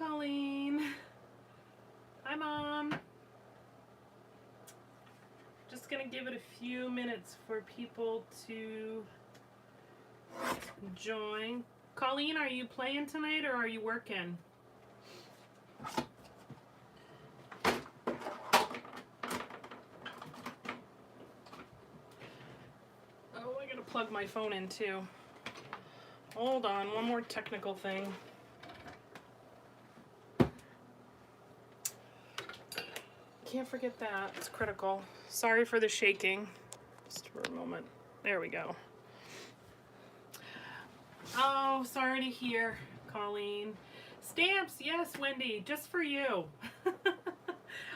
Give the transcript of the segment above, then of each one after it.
Colleen. Hi, Mom. Just gonna give it a few minutes for people to join. Colleen, are you playing tonight or are you working? Oh, I gotta plug my phone in too. Hold on, one more technical thing. Can't forget that, it's critical. Sorry for the shaking. Just for a moment. There we go. Oh, sorry to hear, Colleen. Stamps, yes, Wendy, just for you.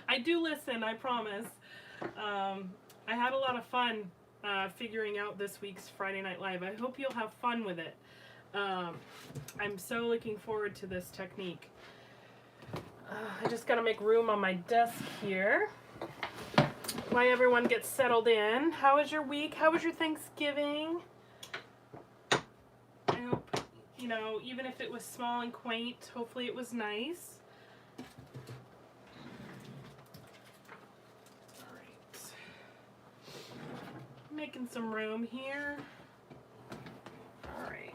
I do listen, I promise. I had a lot of fun figuring out this week's Friday Night Live. I hope you'll have fun with it. I'm so looking forward to this technique. I just gotta make room on my desk here while everyone gets settled in. How was your week? How was your Thanksgiving? I hope, you know, even if it was small and quaint, hopefully it was nice. All right. Making some room here. All right.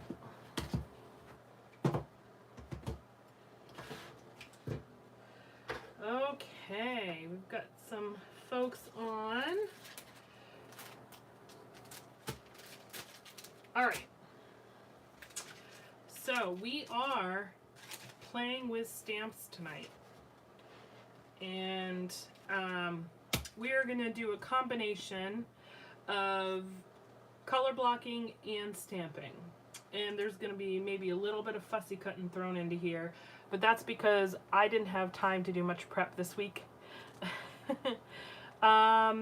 Okay, we've got some folks on. All right. So we are playing with stamps tonight. And we are going to do a combination of color blocking and stamping. And there's going to be maybe a little bit of fussy cutting thrown into here. But that's because I didn't have time to do much prep this week. Do I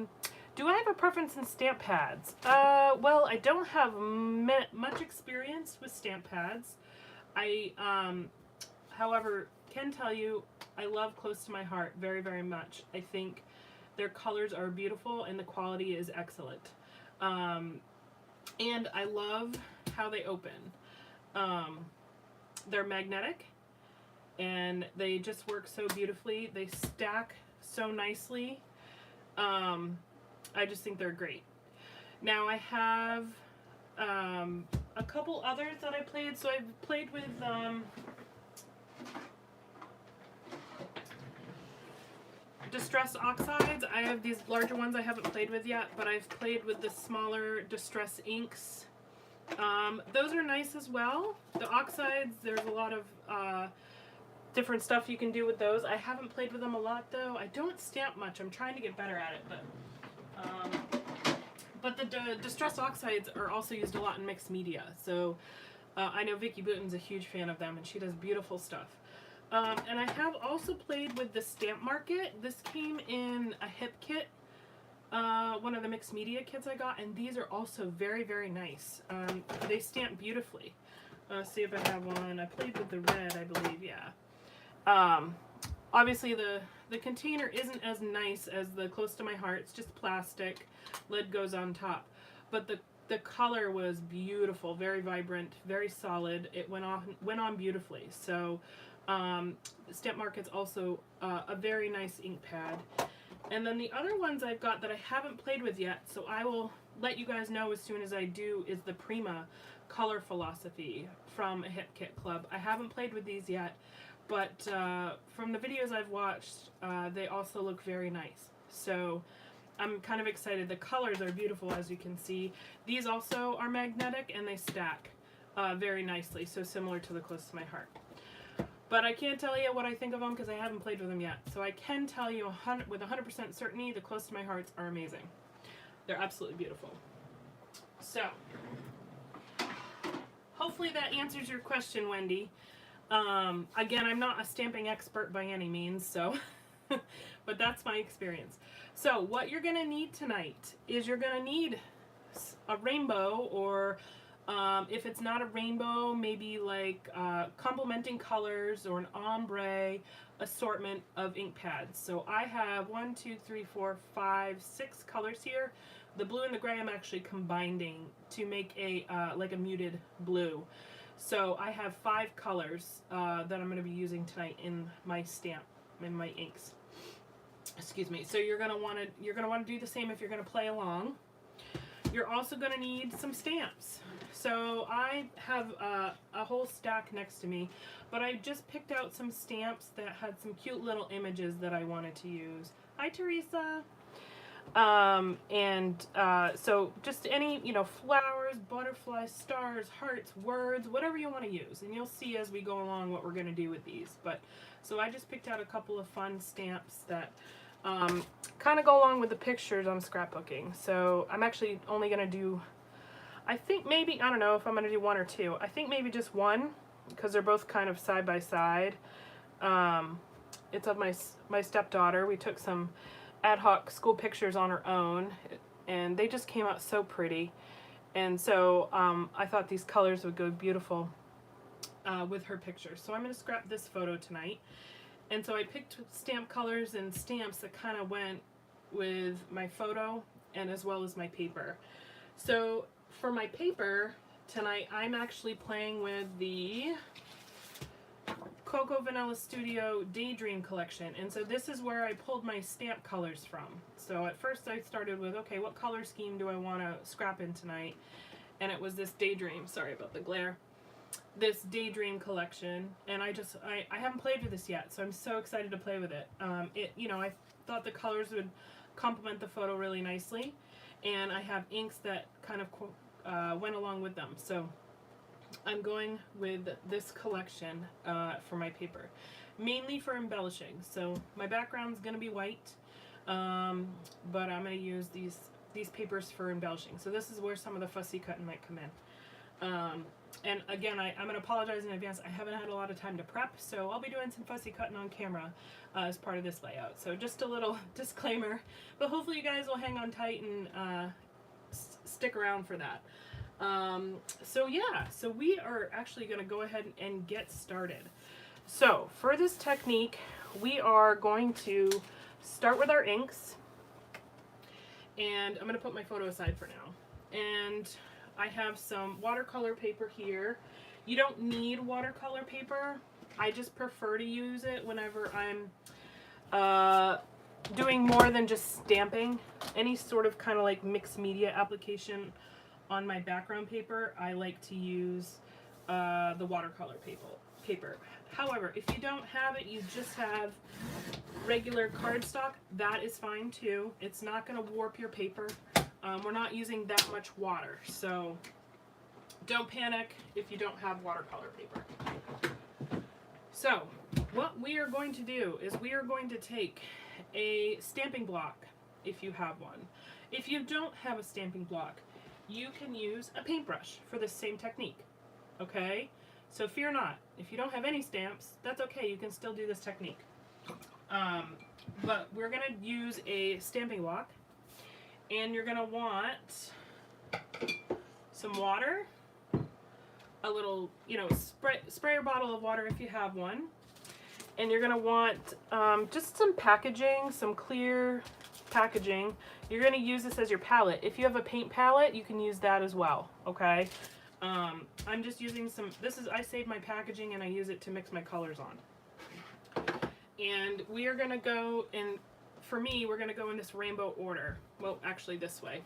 have a preference in stamp pads? Well, I don't have much experience with stamp pads. I, however, can tell you I love Close to My Heart very, very much. I think their colors are beautiful and the quality is excellent. And I love how they open. They're magnetic. And they just work so beautifully. They stack so nicely. I just think they're great. Now I have a couple others that I played. So I've played with Distress Oxides. I have these larger ones I haven't played with yet, but I've played with the smaller Distress Inks. Those are nice as well. The Oxides, there's a lot of different stuff you can do with those. I haven't played with them a lot though. I don't stamp much. I'm trying to get better at it, but the Distress Oxides are also used a lot in mixed media. So I know Vicki Booten's a huge fan of them and she does beautiful stuff. And I have also played with the Stamp Market. This came in a hip kit, one of the mixed media kits I got, and these are also very, very nice. They stamp beautifully. See if I have one. I played with the red, I believe, yeah. Obviously the container isn't as nice as the Close to My Heart. It's just plastic. Lid goes on top. But the color was beautiful, very vibrant, very solid. It went on beautifully. So Stamp Market's also a very nice ink pad. And then the other ones I've got that I haven't played with yet, so I will let you guys know as soon as I do, is the Prima Color Philosophy from a Hip Kit Club. I haven't played with these yet, but from the videos I've watched, they also look very nice. So I'm kind of excited. The colors are beautiful, as you can see. These also are magnetic and they stack very nicely, so similar to the Close to My Heart. But I can't tell you what I think of them because I haven't played with them yet. So I can tell you with 100% certainty the Close to My Hearts are amazing. They're absolutely beautiful. So hopefully that answers your question, Wendy. Again, I'm not a stamping expert by any means, so but that's my experience. So what you're gonna need tonight is you're gonna need a rainbow, or if it's not a rainbow, maybe like complementing colors or an ombre assortment of ink pads. So I have 1, 2, 3, 4, 5, 6 colors here. The blue and the gray I'm actually combining to make a like a muted blue. So I have 5 colors that I'm going to be using tonight in my inks. Excuse me. So you're gonna want to do the same if you're going to play along. You're also going to need some stamps. So I have a whole stack next to me, but I just picked out some stamps that had some cute little images that I wanted to use. Hi, Teresa. So just any, flowers, butterflies, stars, hearts, words, whatever you want to use. And you'll see as we go along what we're going to do with these. But so I just picked out a couple of fun stamps that kind of go along with the pictures I'm scrapbooking. So I'm actually only going to do, I think maybe, I don't know if I'm going to do 1 or 2. I think maybe just 1 because they're both kind of side by side. It's of my stepdaughter. We took some ad hoc school pictures on her own and they just came out so pretty. And so I thought these colors would go beautiful with her pictures. So I'm going to scrap this photo tonight. And so I picked stamp colors and stamps that kind of went with my photo and as well as my paper. So for my paper tonight, I'm actually playing with the Cocoa Vanilla Studio Daydream collection. And so this is where I pulled my stamp colors from. So at first I started with, okay, what color scheme do I want to scrap in tonight? And it was this Daydream, sorry about the glare. This Daydream collection, and I haven't played with this yet, so I'm so excited to play with it. I thought the colors would complement the photo really nicely, and I have inks that kind of went along with them. So I'm going with this collection for my paper, mainly for embellishing. So my background's going to be white, but I'm going to use these papers for embellishing. So this is where some of the fussy cutting might come in. And again, I'm going to apologize in advance. I haven't had a lot of time to prep, so I'll be doing some fussy cutting on camera as part of this layout. So just a little disclaimer, but hopefully you guys will hang on tight and stick around for that. So we are actually going to go ahead and get started. So for this technique, we are going to start with our inks, and I'm going to put my photo aside for now. And I have some watercolor paper here. You don't need watercolor paper. I just prefer to use it whenever I'm doing more than just stamping. Any sort of kind of like mixed media application on my background paper, I like to use the watercolor paper. However, if you don't have it, you just have regular cardstock, that is fine too. It's not going to warp your paper. We're not using that much water, so don't panic if you don't have watercolor paper. So what we are going to do is we are going to take a stamping block if you have one. If you don't have a stamping block, you can use a paintbrush for the same technique, okay? So fear not. If you don't have any stamps, that's okay. You can still do this technique. But we're going to use a stamping block. And you're going to want some water, a little, sprayer bottle of water if you have one. And you're going to want just some packaging, some clear packaging. You're going to use this as your palette. If you have a paint palette, you can use that as well, okay? I'm just using I save my packaging and I use it to mix my colors on. And we are going to go in. For me, we're going to go in this rainbow order. Well, actually this way.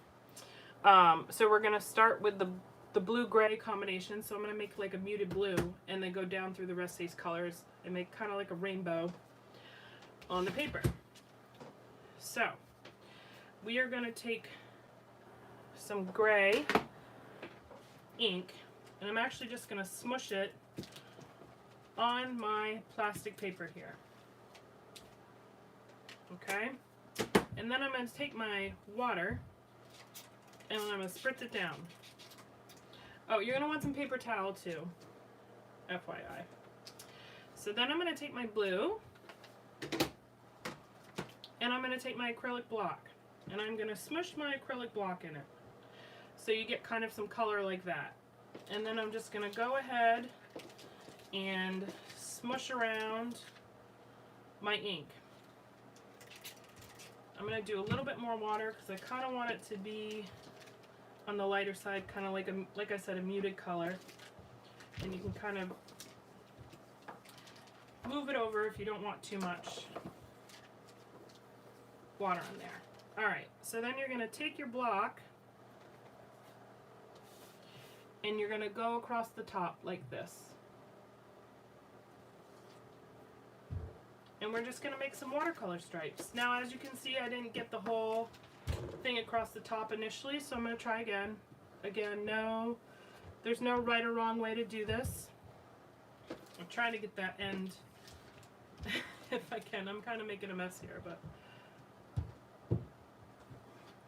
So we're going to start with the blue-gray combination. So I'm going to make like a muted blue and then go down through the rest of these colors and make kind of like a rainbow on the paper. So we are going to take some gray ink and I'm actually just going to smush it on my plastic paper here. Okay, and then I'm going to take my water and I'm going to spritz it down. Oh, you're going to want some paper towel too, FYI. So then I'm going to take my blue and I'm going to take my acrylic block and I'm going to smush my acrylic block in it. So you get kind of some color like that. And then I'm just going to go ahead and smush around my ink. I'm going to do a little bit more water because I kind of want it to be on the lighter side, kind of like I said, a muted color. And you can kind of move it over if you don't want too much water in there. Alright, so then you're going to take your block and you're going to go across the top like this. And we're just going to make some watercolor stripes. Now, as you can see, I didn't get the whole thing across the top initially, so I'm going to try again. Again, no, there's no right or wrong way to do this. I'm trying to get that end if I can. I'm kind of making a mess here, but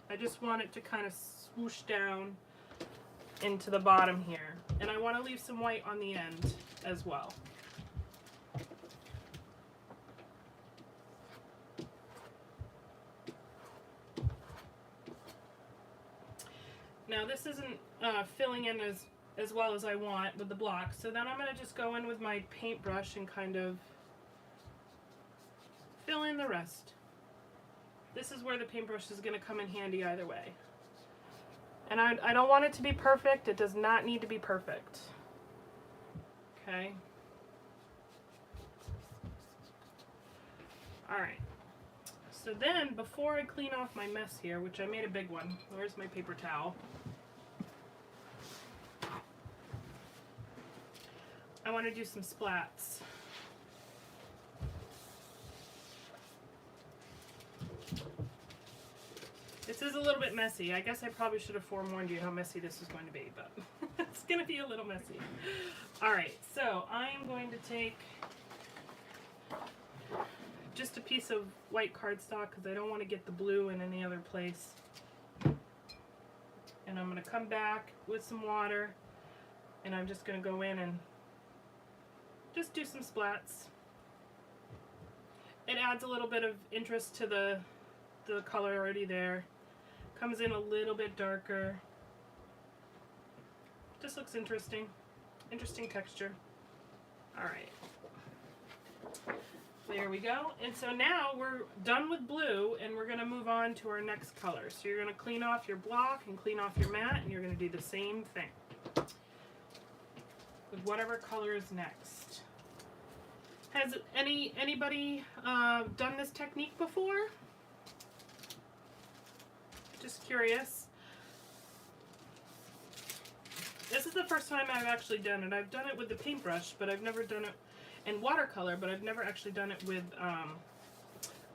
I just want it to kind of swoosh down into the bottom here. And I want to leave some white on the end as well. Now this isn't filling in as well as I want with the block, so then I'm going to just go in with my paintbrush and kind of fill in the rest. This is where the paintbrush is going to come in handy either way. And I don't want it to be perfect. It does not need to be perfect. Okay. Alright. So then, before I clean off my mess here, which I made a big one, where's my paper towel? I want to do some splats. This is a little bit messy. I guess I probably should have forewarned you how messy this is going to be, but it's going to be a little messy. Alright, so I'm going to take just a piece of white cardstock because I don't want to get the blue in any other place. And I'm going to come back with some water and I'm just going to go in and just do some splats. It adds a little bit of interest to the color already there. Comes in a little bit darker. Just looks interesting. Interesting texture. Alright. There we go. And so now we're done with blue and we're going to move on to our next color. So you're going to clean off your block and clean off your mat and you're going to do the same thing with whatever color is next. Has anybody done this technique before? Just curious. This is the first time I've actually done it. I've done it with the paintbrush, but I've never done it in watercolor, but I've never actually done it with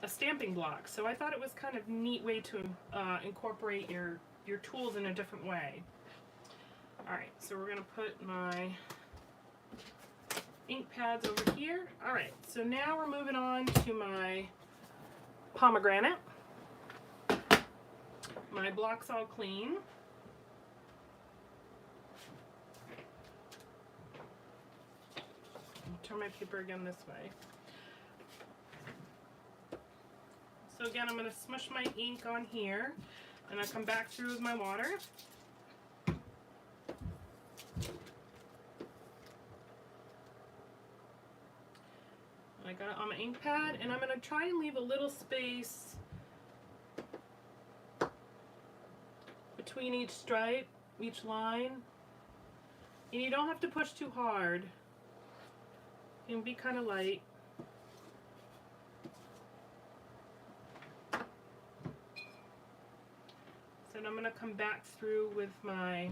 a stamping block. So I thought it was kind of a neat way to incorporate your tools in a different way. Alright, so we're going to put my ink pads over here. Alright, so now we're moving on to my pomegranate. My block's all clean. Turn my paper again this way. So again, I'm going to smush my ink on here and I come back through with my water. I got it on my ink pad and I'm going to try and leave a little space between each stripe, each line. And you don't have to push too hard. You can be kind of light. So then I'm going to come back through with my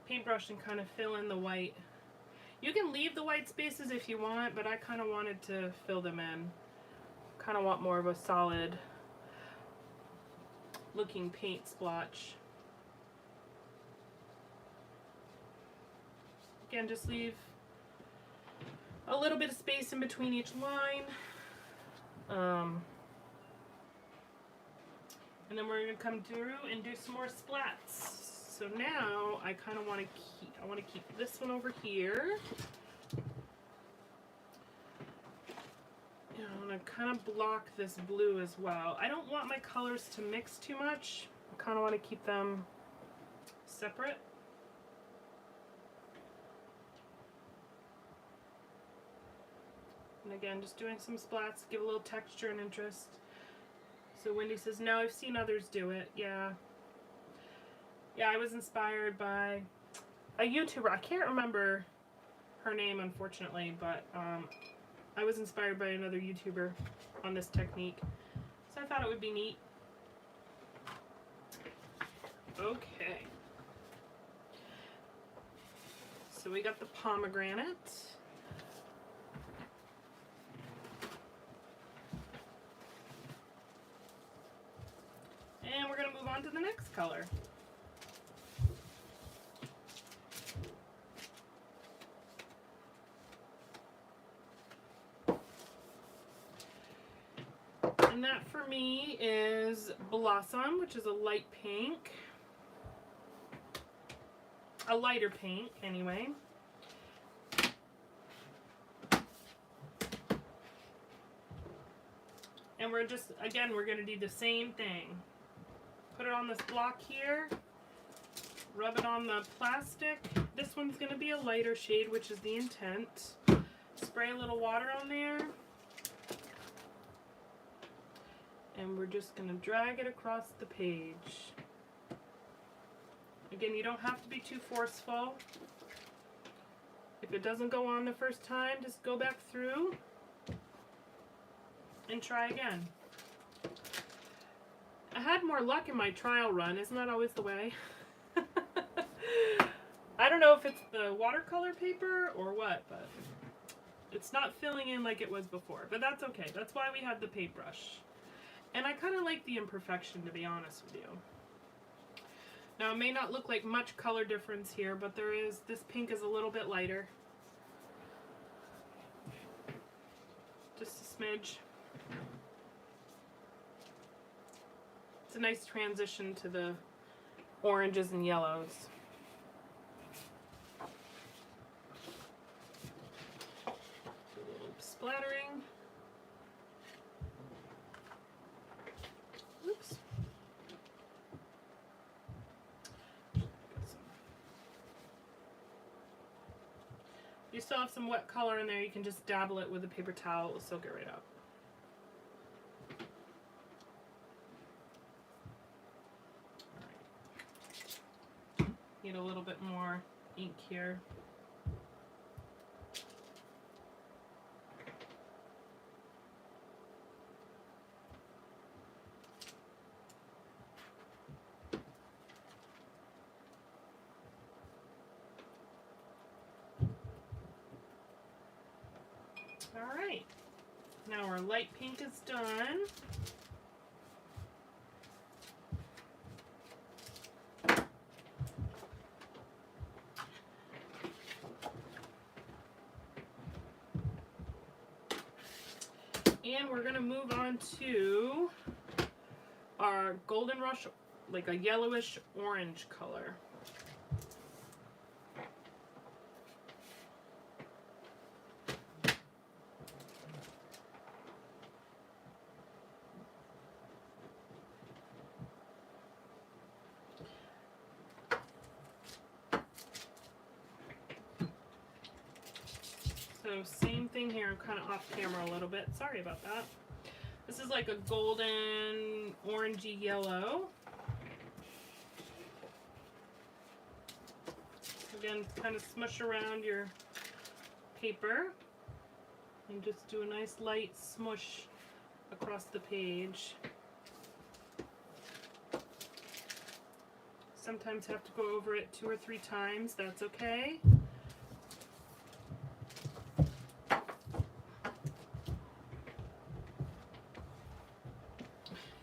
paintbrush and kind of fill in the white. You can leave the white spaces if you want, but I kind of wanted to fill them in. Kind of want more of a solid looking paint splotch. Again, just leave a little bit of space in between each line. And then we're going to come through and do some more splats. So now I kind of want to keep this one over here. And I'm going to kind of block this blue as well. I don't want my colors to mix too much. I kind of want to keep them separate. And again, just doing some splats, give a little texture and interest. So Wendy says, no, I've seen others do it. Yeah. Yeah, I was inspired by a YouTuber. I can't remember her name, unfortunately, but I was inspired by another YouTuber on this technique, so I thought it would be neat. Okay. So we got the pomegranate. And we're going to move on to the next color. And that for me is Blossom, which is a light pink. A lighter pink, anyway. And we're just, again, we're going to do the same thing. Put it on this block here. Rub it on the plastic. This one's going to be a lighter shade, which is the intent. Spray a little water on there. And we're just going to drag it across the page. Again, you don't have to be too forceful. If it doesn't go on the first time, just go back through and try again. I had more luck in my trial run. Isn't that always the way? I don't know if it's the watercolor paper or what, but it's not filling in like it was before. But that's okay. That's why we have the paintbrush. And I kind of like the imperfection, to be honest with you. Now, it may not look like much color difference here, but there is, this pink is a little bit lighter. Just a smidge. It's a nice transition to the oranges and yellows. A little splattering. Oops. If you still have some wet color in there, you can just dabble it with a paper towel. It'll soak it right up. Need a little bit more ink here. All right, now our light pink is done. And we're going to move on to our Golden Rush, like a yellowish orange color. So same thing here, I'm kind of off camera a little bit. Sorry about that. This is like a golden orangey yellow. Again, kind of smush around your paper and just do a nice light smush across the page. Sometimes have to go over it 2 or 3 times, that's okay.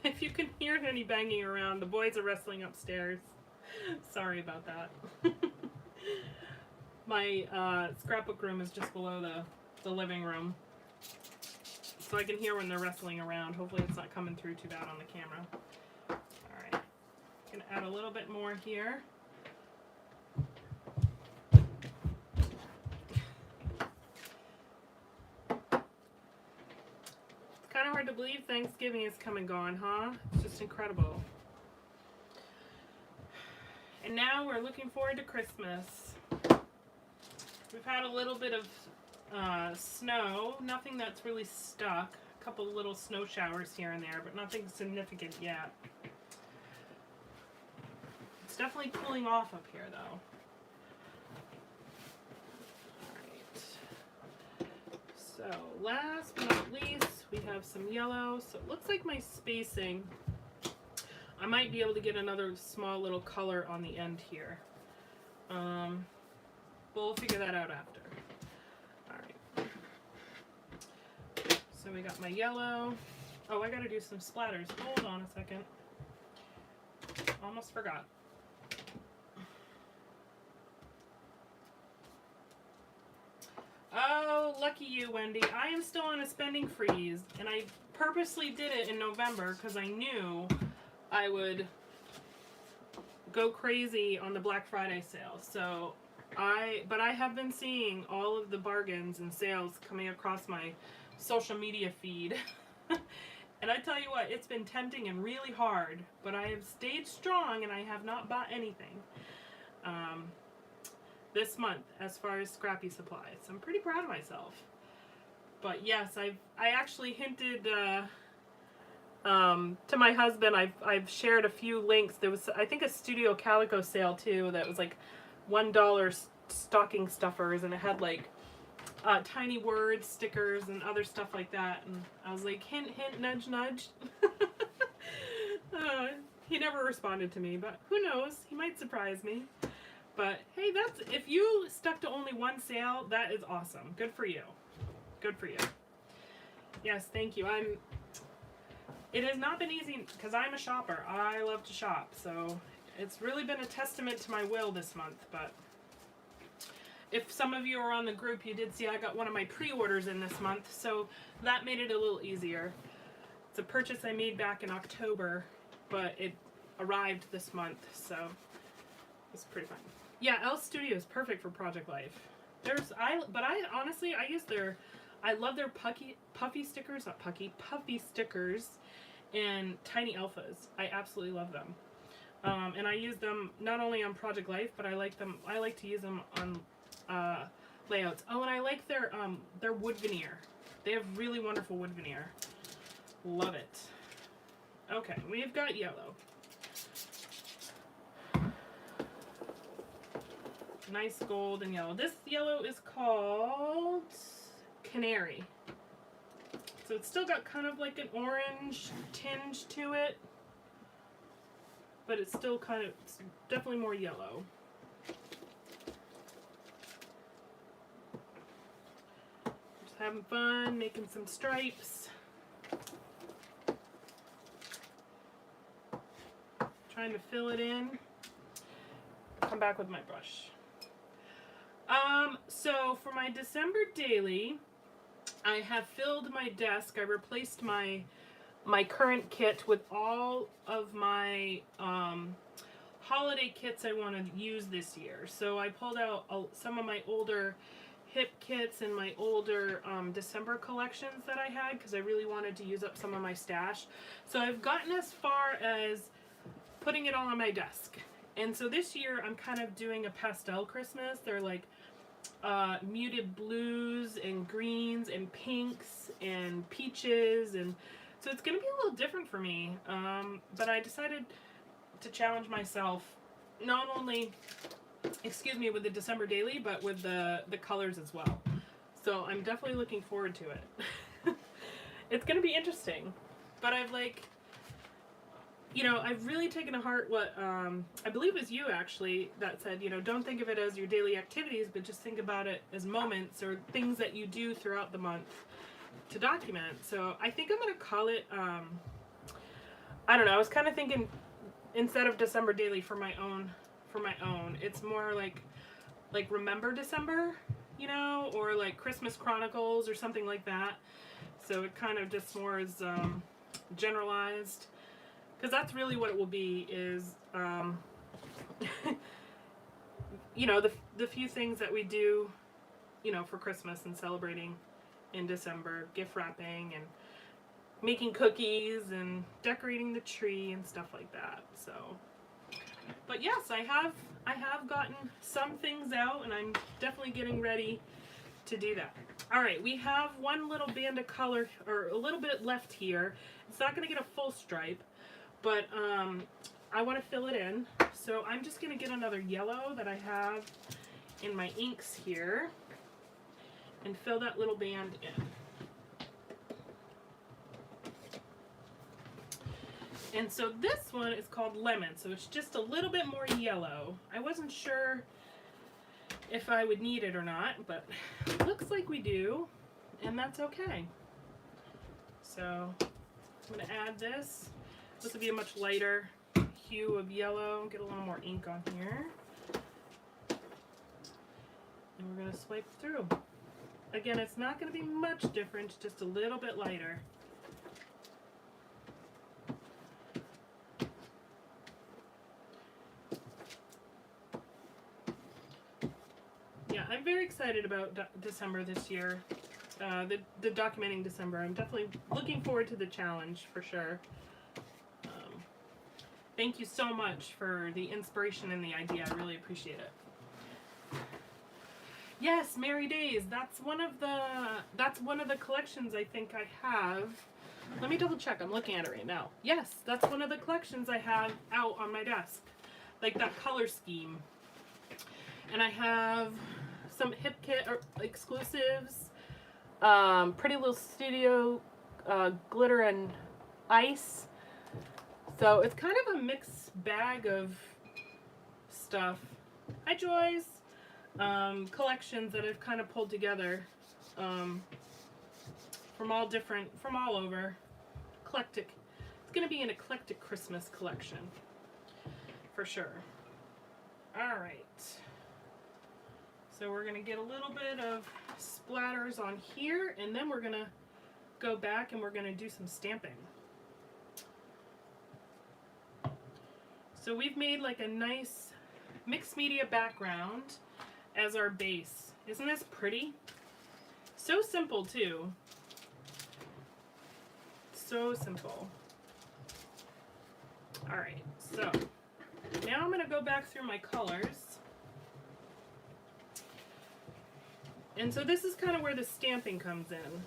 If you can hear any banging around, the boys are wrestling upstairs. Sorry about that. My scrapbook room is just below the living room, so I can hear when they're wrestling around. Hopefully it's not coming through too bad on the camera. Alright, I'm going to add a little bit more here. Kind of hard to believe Thanksgiving is come and gone, huh? It's just incredible. And now we're looking forward to Christmas. We've had a little bit of snow, nothing that's really stuck. A couple little snow showers here and there, but nothing significant yet. It's definitely cooling off up here, though. So last but not least, we have some yellow. So it looks like my spacing, I might be able to get another small little color on the end here. We'll figure that out after. All right. So we got my yellow. Oh, I gotta do some splatters. Hold on a second. Almost forgot. Oh, lucky you, Wendy. I am still on a spending freeze, and I purposely did it in November because I knew I would go crazy on the Black Friday sale. So but I have been seeing all of the bargains and sales coming across my social media feed. And I tell you what, it's been tempting and really hard, but I have stayed strong and I have not bought anything this month as far as scrappy supplies. I'm pretty proud of myself. But yes, I actually hinted to my husband. I've shared a few links. There was, I think, a Studio Calico sale too that was like $1 stocking stuffers, and it had like tiny words, stickers, and other stuff like that. And I was like, hint, hint, nudge, nudge. He never responded to me, but who knows? He might surprise me. But hey, that's, if you stuck to only one sale, that is awesome. Good for you. Good for you. Yes, thank you. It has not been easy because I'm a shopper. I love to shop, so it's really been a testament to my will this month. But if some of you are on the group, you did see I got one of my pre-orders in this month, so that made it a little easier. It's a purchase I made back in October, but it arrived this month, so it's pretty fun. Yeah, L Studio is perfect for Project Life. Honestly, I use I love their puffy stickers, not puffy stickers, and tiny alphas. I absolutely love them. And I use them not only on Project Life, but I like to use them on layouts. Oh, and I like their wood veneer. They have really wonderful wood veneer. Love it. Okay, we've got yellow. Nice gold and yellow. This yellow is called Canary. So it's still got kind of like an orange tinge to it, but it's still it's definitely more yellow. Just having fun, making some stripes. Trying to fill it in. Come back with my brush. So for my December daily, I have filled my desk. I replaced my current kit with all of my holiday kits I want to use this year. So I pulled out some of my older hip kits and my older December collections that I had because I really wanted to use up some of my stash. So I've gotten as far as putting it all on my desk. And so this year I'm kind of doing a pastel Christmas. They're like muted blues and greens and pinks and peaches, and so it's gonna be a little different for me. But I decided to challenge myself, not only, with the December daily, but with the colors as well. So I'm definitely looking forward to it. It's gonna be interesting, but I've really taken to heart what I believe it was you actually that said, don't think of it as your daily activities, but just think about it as moments or things that you do throughout the month to document. So I think I'm going to call it, I don't know, I was kind of thinking instead of December daily for my own, it's more like Remember December, or like Christmas Chronicles or something like that. So it kind of just more is generalized. Because that's really what it will be is, the few things that we do, for Christmas and celebrating in December, gift wrapping and making cookies and decorating the tree and stuff like that. So, but yes, I have gotten some things out, and I'm definitely getting ready to do that. All right, we have one little band of color, or a little bit left here. It's not going to get a full stripe, but I want to fill it in. So I'm just going to get another yellow that I have in my inks here. and fill that little band in. And so this one is called Lemon, so it's just a little bit more yellow. I wasn't sure if I would need it or not, but looks like we do, and that's okay. So I'm going to add this. This will be a much lighter hue of yellow. Get a little more ink on here. And we're going to swipe through. Again, it's not going to be much different, just a little bit lighter. Yeah, I'm very excited about December this year. The documenting December. I'm definitely looking forward to the challenge for sure. Thank you so much for the inspiration and the idea. I really appreciate it. Yes, Merry Days. That's one of the collections I think I have. Let me double check. I'm looking at it right now. Yes, that's one of the collections I have out on my desk. Like that color scheme. And I have some Hip Kit exclusives. Pretty Little Studio glitter and ice. So it's kind of a mixed bag of stuff. Hi, Joyce. Collections that I've kind of pulled together from all over. Eclectic. It's going to be an eclectic Christmas collection for sure. All right. So we're going to get a little bit of splatters on here, and then we're going to go back and we're going to do some stamping. So we've made like a nice mixed media background as our base. Isn't this pretty? So simple too. So simple. All right, so now I'm going to go back through my colors. And so this is kind of where the stamping comes in.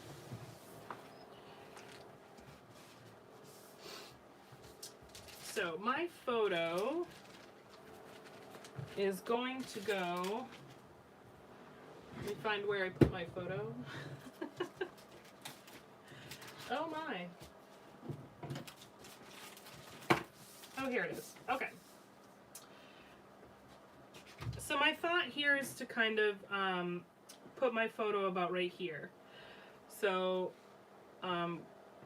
So my photo is going to go, let me find where I put my photo. Oh my. Oh, here it is. Okay. So my thought here is to kind of put my photo about right here. So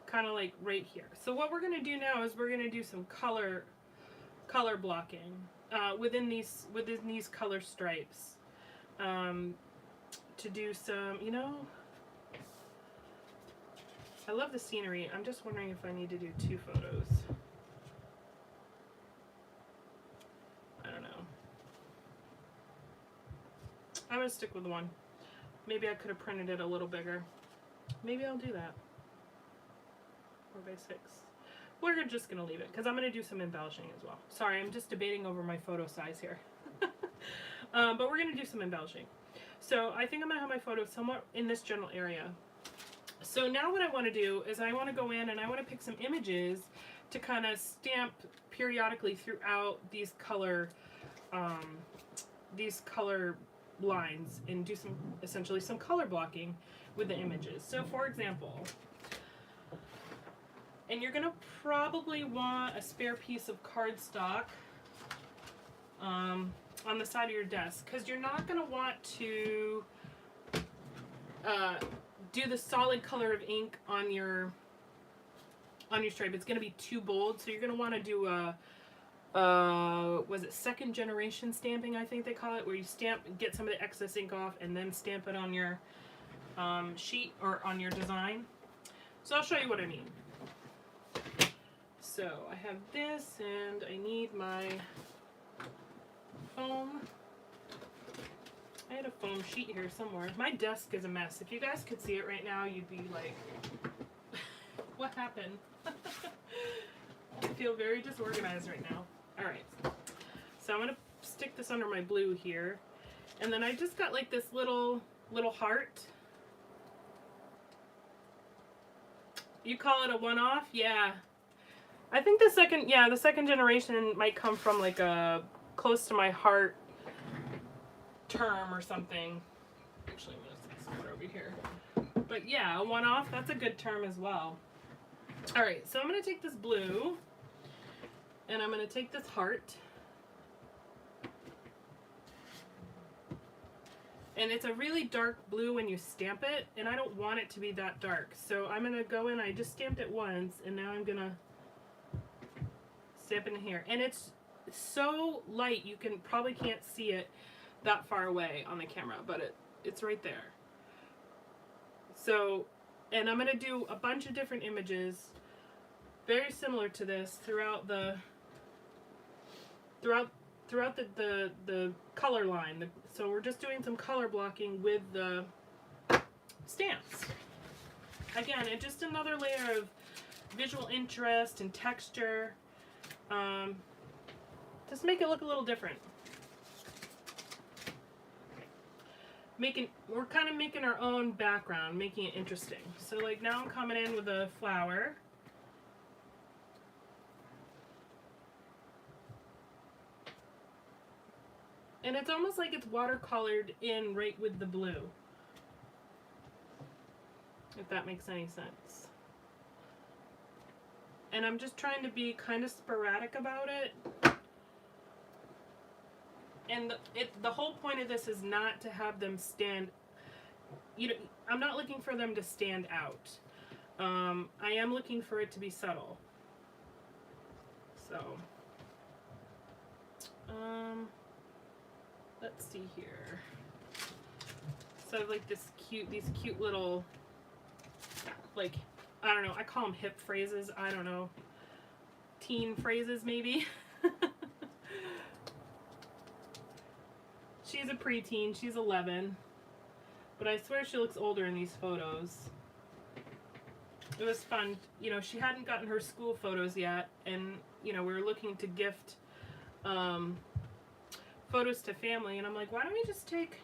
kind of like right here. So what we're going to do now is we're going to do some color blocking within these color stripes to do some, you know, I love the scenery. I'm just wondering if I need to do 2 photos. I don't know. I'm going to stick with one. Maybe I could have printed it a little bigger. Maybe I'll do that. 4x6. We're just going to leave it because I'm going to do some embellishing as well. Sorry, I'm just debating over my photo size here. But we're going to do some embellishing. So I think I'm going to have my photo somewhat in this general area. So now what I want to do is I want to go in and I want to pick some images to kind of stamp periodically throughout these color lines and do some, essentially some color blocking with the images. So for example, and you're going to probably want a spare piece of cardstock on the side of your desk because you're not going to want to do the solid color of ink on your stripe. It's going to be too bold, so you're going to want to do was it second generation stamping, I think they call it, where you get some of the excess ink off and then stamp it on your sheet or on your design. So I'll show you what I mean. So I have this and I need my foam. I had a foam sheet here somewhere. My desk is a mess. If you guys could see it right now, you'd be like, what happened? I feel very disorganized right now. All right. So I'm going to stick this under my blue here. And then I just got like this little heart. You call it a one-off? Yeah. I think the second generation might come from like a close to my heart term or something. Actually, I'm going to put it over here. But yeah, a one-off, that's a good term as well. All right, so I'm going to take this blue, and I'm going to take this heart. And it's a really dark blue when you stamp it, and I don't want it to be that dark. So I'm going to go in, I just stamped it once, and now I'm going to stamp it in here. And it's so light, you probably can't see it that far away on the camera, but it's right there. So, and I'm going to do a bunch of different images very similar to this throughout the color line. So we're just doing some color blocking with the stamps. Again, it's just another layer of visual interest and texture. Just make it look a little different. We're kind of making our own background, making it interesting. So like now I'm coming in with a flower. And it's almost like it's watercolored in right with the blue. If that makes any sense. And I'm just trying to be kind of sporadic about it. And the whole point of this is not to have them stand, I'm not looking for them to stand out. I am looking for it to be subtle. So, let's see here. So like these cute little, like, I don't know, I call them hip phrases, I don't know, teen phrases maybe. She's a preteen, she's 11, but I swear she looks older in these photos. It was fun, she hadn't gotten her school photos yet, and we were looking to gift photos to family, and I'm like, why don't we just take,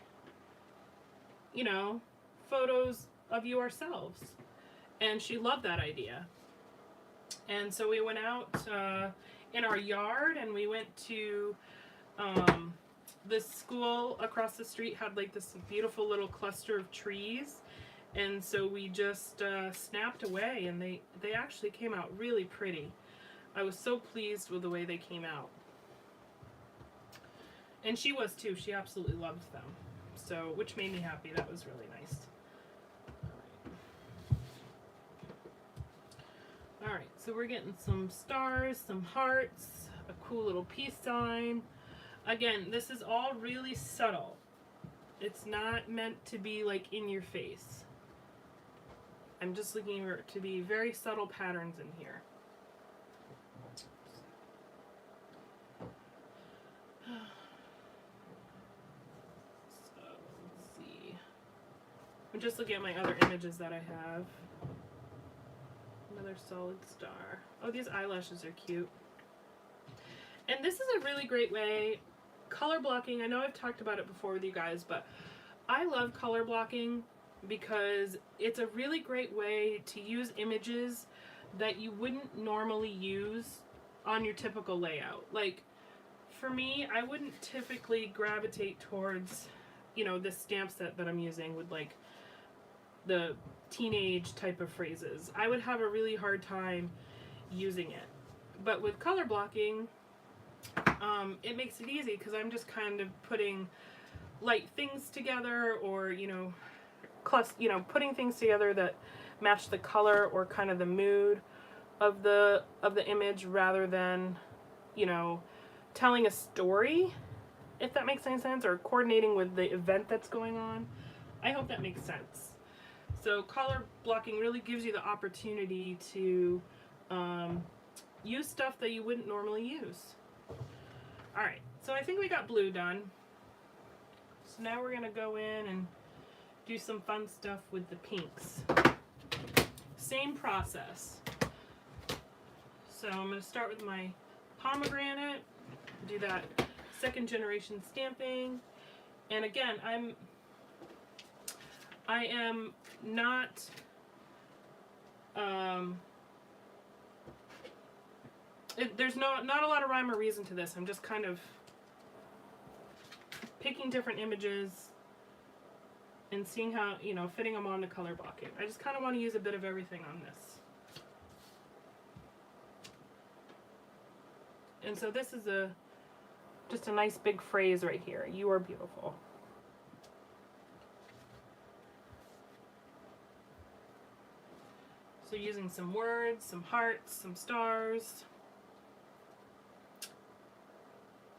photos of you ourselves? And she loved that idea. And so we went out in our yard, and we went to this school across the street had like this beautiful little cluster of trees, and so we just snapped away, and they actually came out really pretty. I was so pleased with the way they came out. And she was too. She absolutely loved them. So, which made me happy. That was really nice. Alright, so we're getting some stars, some hearts, a cool little peace sign. Again, this is all really subtle. It's not meant to be like in your face. I'm just looking for it to be very subtle patterns in here. So, let's see. I'm just looking at my other images that I have. Another solid star. Oh, these eyelashes are cute. And this is a really great way, color blocking, I know I've talked about it before with you guys, but I love color blocking because it's a really great way to use images that you wouldn't normally use on your typical layout. Like, for me, I wouldn't typically gravitate towards, this stamp set that I'm using with like the teenage type of phrases. I would have a really hard time using it. But with color blocking, it makes it easy because I'm just kind of putting light things together, or putting things together that match the color or kind of the mood of the image, rather than telling a story, if that makes any sense, or coordinating with the event that's going on. I hope that makes sense. So color blocking really gives you the opportunity to use stuff that you wouldn't normally use. Alright, so I think we got blue done. So now we're going to go in and do some fun stuff with the pinks. Same process. So I'm going to start with my pomegranate, do that second generation stamping. And again, I am not there's not a lot of rhyme or reason to this. I'm just kind of picking different images and seeing how, you know, fitting them on the color blocking. I just kind of want to use a bit of everything on this. And so this is just a nice big phrase right here. You are beautiful. So using some words, some hearts, some stars.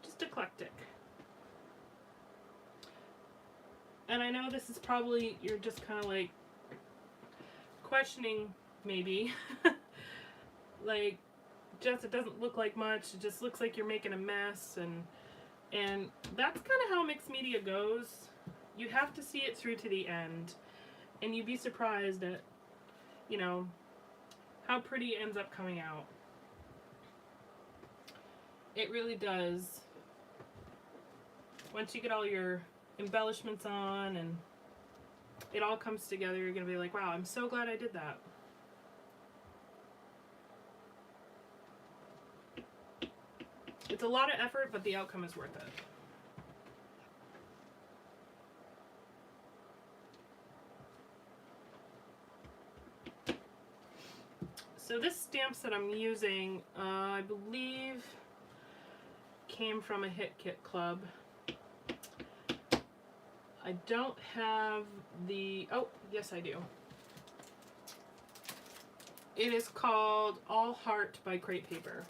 Just eclectic. And I know this is probably, you're just kind of like questioning maybe. Like, Jess, it doesn't look like much. It just looks like you're making a mess. And that's kind of how mixed media goes. You have to see it through to the end. And you'd be surprised at, you know, how pretty it ends up coming out. It really does. Once you get all your embellishments on and it all comes together, you're going to be like, wow, I'm so glad I did that. It's a lot of effort, but the outcome is worth it. So this stamp set I'm using, I believe, came from a Hit Kit Club. I don't have the, oh, yes I do. It is called All Heart by Crepe Paper.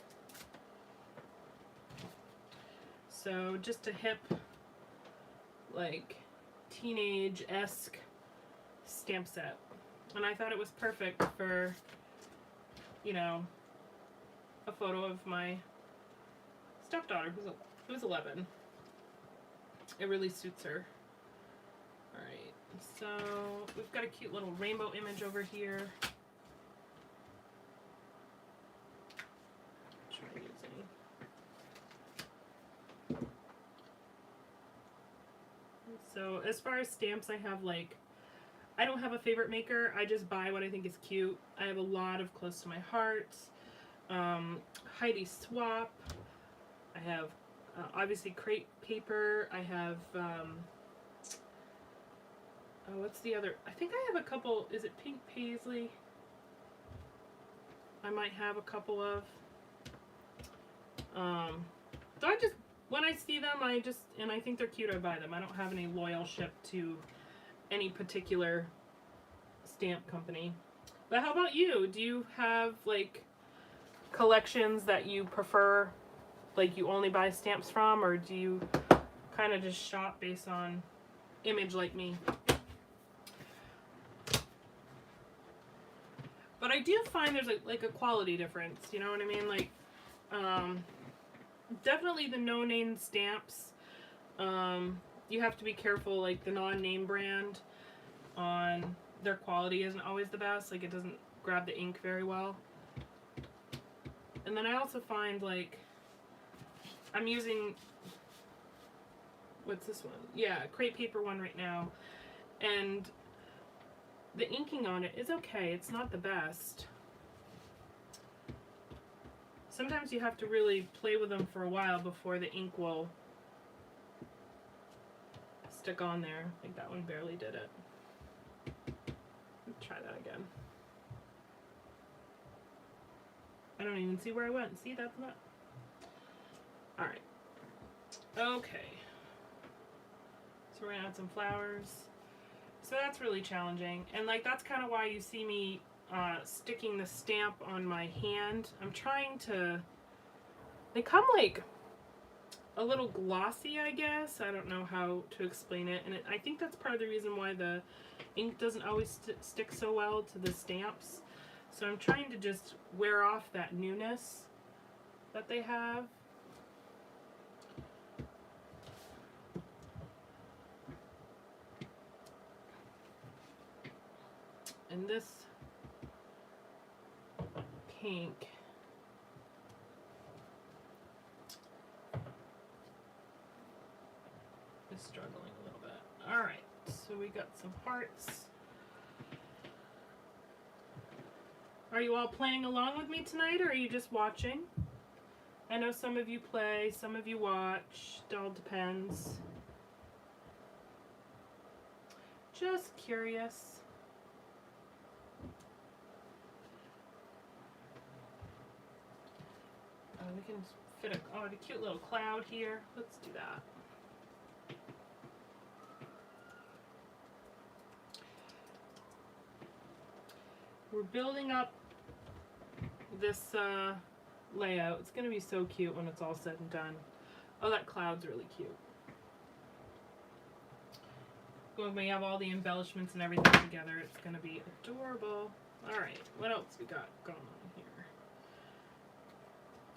So just a hip, like, teenage-esque stamp set. And I thought it was perfect for, you know, a photo of my stepdaughter who's 11. It really suits her. Alright, so we've got a cute little rainbow image over here. Which we're using. So as far as stamps, I have like, I don't have a favorite maker. I just buy what I think is cute. I have a lot of Close to My Heart, Heidi Swap. I have obviously Crepe Paper. I have, oh, what's the other? I think I have a couple. Is it Pink Paisley? I might have a couple of. So I just, when I see them, and I think they're cute, I buy them. I don't have any loyalship to any particular stamp company. But how about you? Do you have, like, collections that you prefer, like you only buy stamps from, or do you kind of just shop based on image like me? But I do find there's like a quality difference, you know what I mean? Like, definitely the no-name stamps, you have to be careful, like the non-name brand on their quality isn't always the best, like it doesn't grab the ink very well. And then I also find, like, I'm using, what's this one? Yeah, Crepe Paper one right now, and the inking on it is okay, it's not the best. Sometimes you have to really play with them for a while before the ink will stick on there. I think that one barely did it. Let's try that again. I don't even see where I went. See, that's not. Alright. Okay. So we're gonna add some flowers. So that's really challenging. And like that's kind of why you see me sticking the stamp on my hand. I'm trying to, they come like a little glossy, I guess. I don't know how to explain it. And I think that's part of the reason why the ink doesn't always stick so well to the stamps. So I'm trying to just wear off that newness that they have. And this pink is struggling a little bit. Alright, so we got some hearts. Are you all playing along with me tonight, or are you just watching? I know some of you play, some of you watch. It all depends. Just curious. We can fit a cute little cloud here. Let's do that. We're building up this layout. It's going to be so cute when it's all said and done. Oh, that cloud's really cute. When we have all the embellishments and everything together, it's going to be adorable. Alright, what else we got going on here?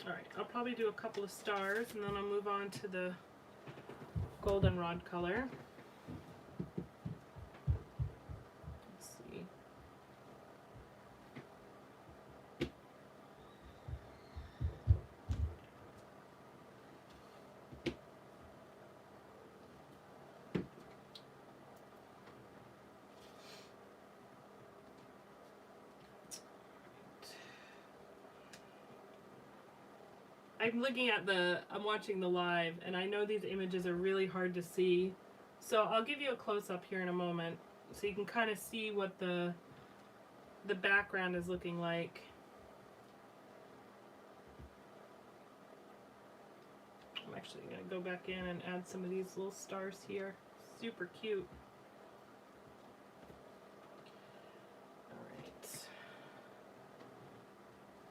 Alright, I'll probably do a couple of stars and then I'll move on to the goldenrod color. Let's see. I'm watching the live, and I know these images are really hard to see, so I'll give you a close-up here in a moment so you can kind of see what the background is looking like. I'm actually going to go back in and add some of these little stars here. Super cute. Alright.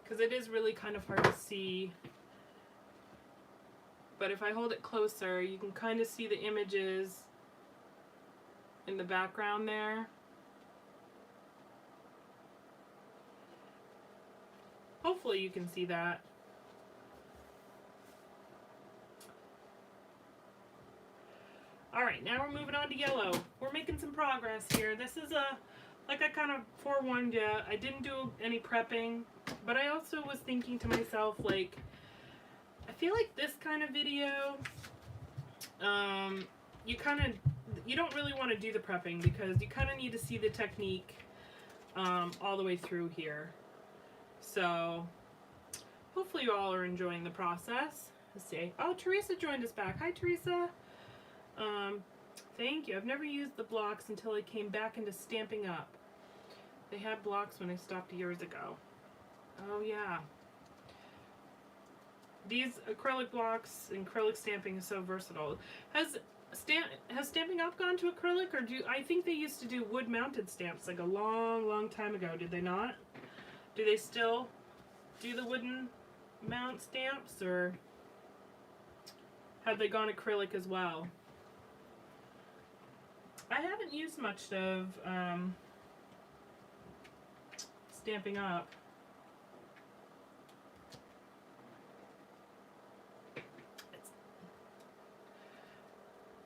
Because it is really kind of hard to see. But if I hold it closer, you can kind of see the images in the background there. Hopefully you can see that. Alright, now we're moving on to yellow. We're making some progress here. This is like I kind of forewarned you, I didn't do any prepping, but I also was thinking to myself, like, I feel like this kind of video, you don't really want to do the prepping because you kind of need to see the technique all the way through here. So hopefully you all are enjoying the process. Let's see. Oh, Teresa joined us back. Hi, Teresa. Thank you. I've never used the blocks until I came back into Stampin' Up. They had blocks when I stopped years ago. Oh yeah. These acrylic blocks and acrylic stamping is so versatile. Has Stampin' Up gone to acrylic, or I think they used to do wood-mounted stamps like a long time ago, did they not? Do they still do the wooden mount stamps, or have they gone acrylic as well? I haven't used much of Stampin' Up.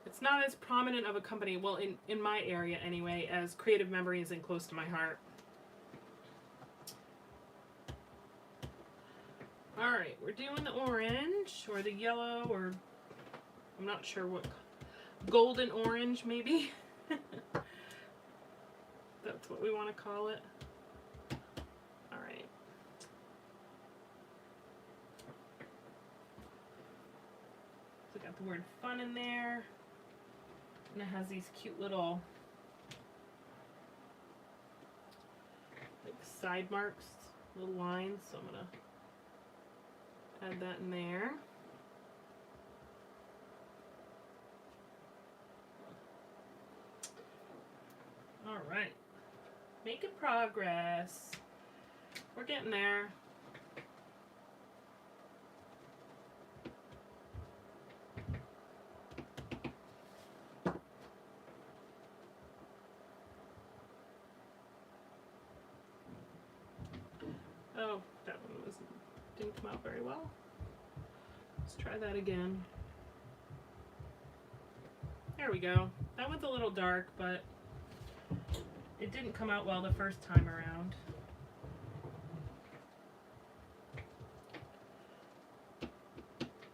It's not as prominent of a company, well, in my area anyway, as Creative Memories and Close to My Heart. Alright, we're doing the orange, or the yellow, or I'm not sure what, golden orange maybe? That's what we want to call it. Alright. So we got the word fun in there. And it has these cute little like side marks, little lines, so I'm gonna add that in there. Alright, making progress. We're getting there. Oh, that one didn't come out very well. Let's try that again. There we go. That one's a little dark, but it didn't come out well the first time around.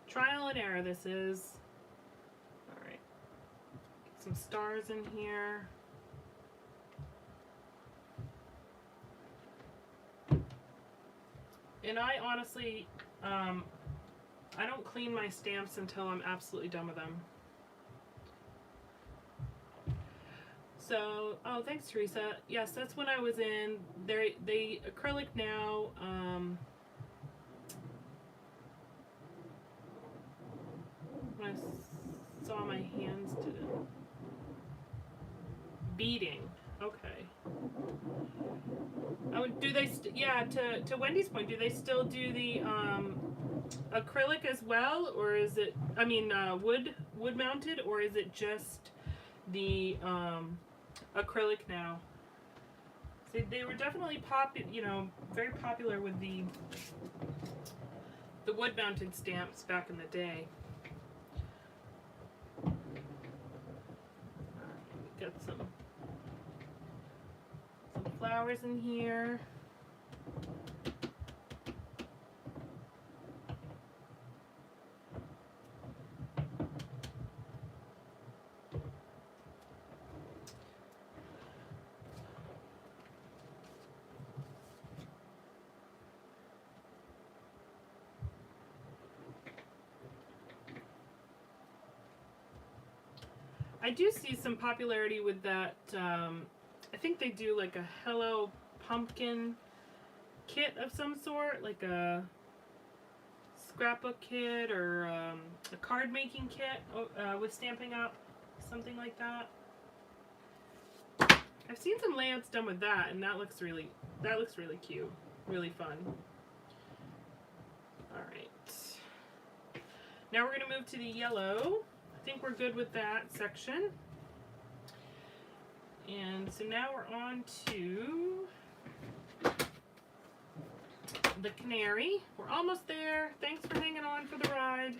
Trial and error this is. Alright. Get some stars in here. And I honestly, I don't clean my stamps until I'm absolutely done with them. So, oh, thanks, Teresa. Yes, that's when I was in. They acrylic now. When I saw my hands did it. Beading. Okay. Oh, do they? Yeah. To Wendy's point, do they still do the acrylic as well, or is it? I mean, wood mounted, or is it just the acrylic now? So they were definitely very popular with the wood mounted stamps back in the day. Got some flowers in here. I do see some popularity with that. I think they do like a Hello Pumpkin kit of some sort, like a scrapbook kit or a card making kit with Stampin' Up, something like that. I've seen some layouts done with that, and that looks really cute, really fun. All right, now we're gonna move to the yellow. I think we're good with that section. And so now we're on to the canary. We're almost there. Thanks for hanging on for the ride.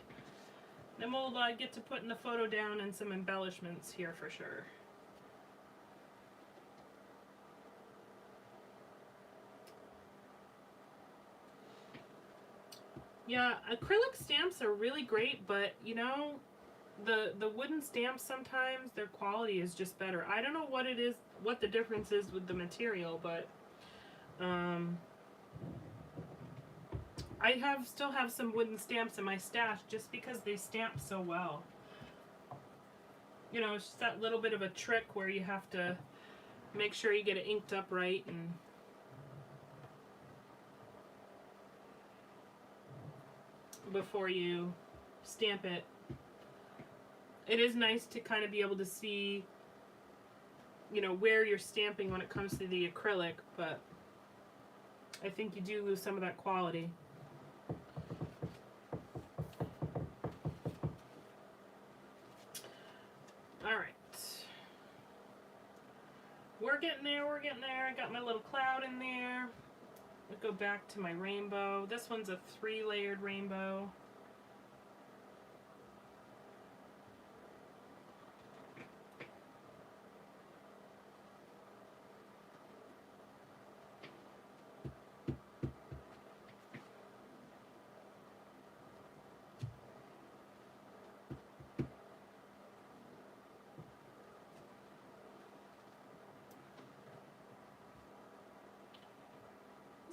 Then we'll get to putting the photo down and some embellishments here for sure. Yeah, acrylic stamps are really great, but you know, the wooden stamps sometimes their quality is just better. I don't know what it is, what the difference is with the material, but I still have some wooden stamps in my stash just because they stamp so well. You know, it's just that little bit of a trick where you have to make sure you get it inked up right and before you stamp it. It is nice to kind of be able to see, you know, where you're stamping when it comes to the acrylic, but I think you do lose some of that quality. All right. We're getting there, we're getting there. I got my little cloud in there. I'll go back to my rainbow. This one's a 3-layered rainbow.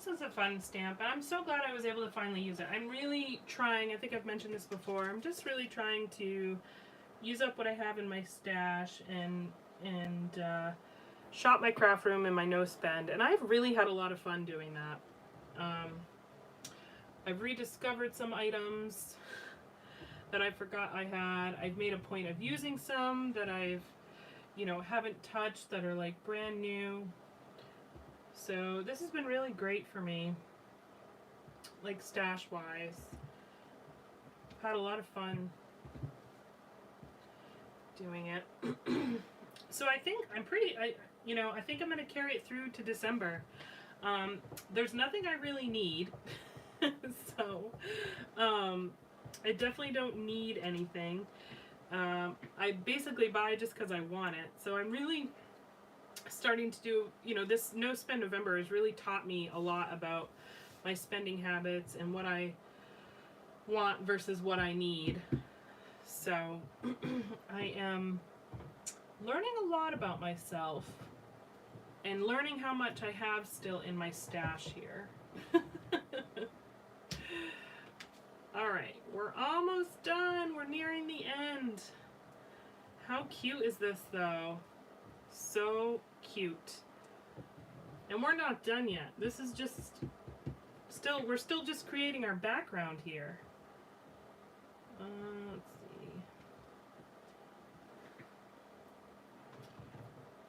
This is a fun stamp, and I'm so glad I was able to finally use it. I'm really trying, I think I've mentioned this before, I'm just really trying to use up what I have in my stash and shop my craft room and my no spend, and I've really had a lot of fun doing that. I've rediscovered some items that I forgot I had. I've made a point of using some that I've, you know, haven't touched that are like brand new. So this has been really great for me, like stash wise. I've had a lot of fun doing it. So I think I'm pretty, I think I'm going to carry it through to December. There's nothing I really need. So I definitely don't need anything. I basically buy just because I want it. So I'm really starting to do, you know, this No Spend November has really taught me a lot about my spending habits and what I want versus what I need. So I am learning a lot about myself and learning how much I have still in my stash here. Alright, we're almost done. We're nearing the end. How cute is this though? So cute. And we're not done yet. This is just we're still just creating our background here. Let's see.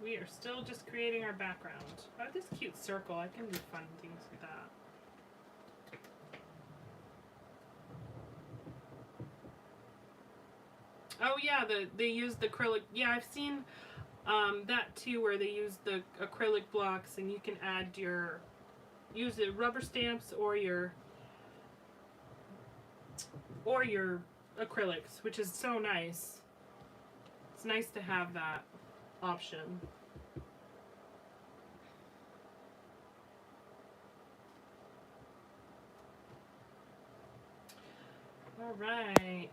We are still just creating our background. Oh, this cute circle. I can do fun things with that. Oh yeah, they use the acrylic. Yeah, I've seen that too, where they use the acrylic blocks, and you can add use the rubber stamps or your acrylics, which is so nice. It's nice to have that option. All right.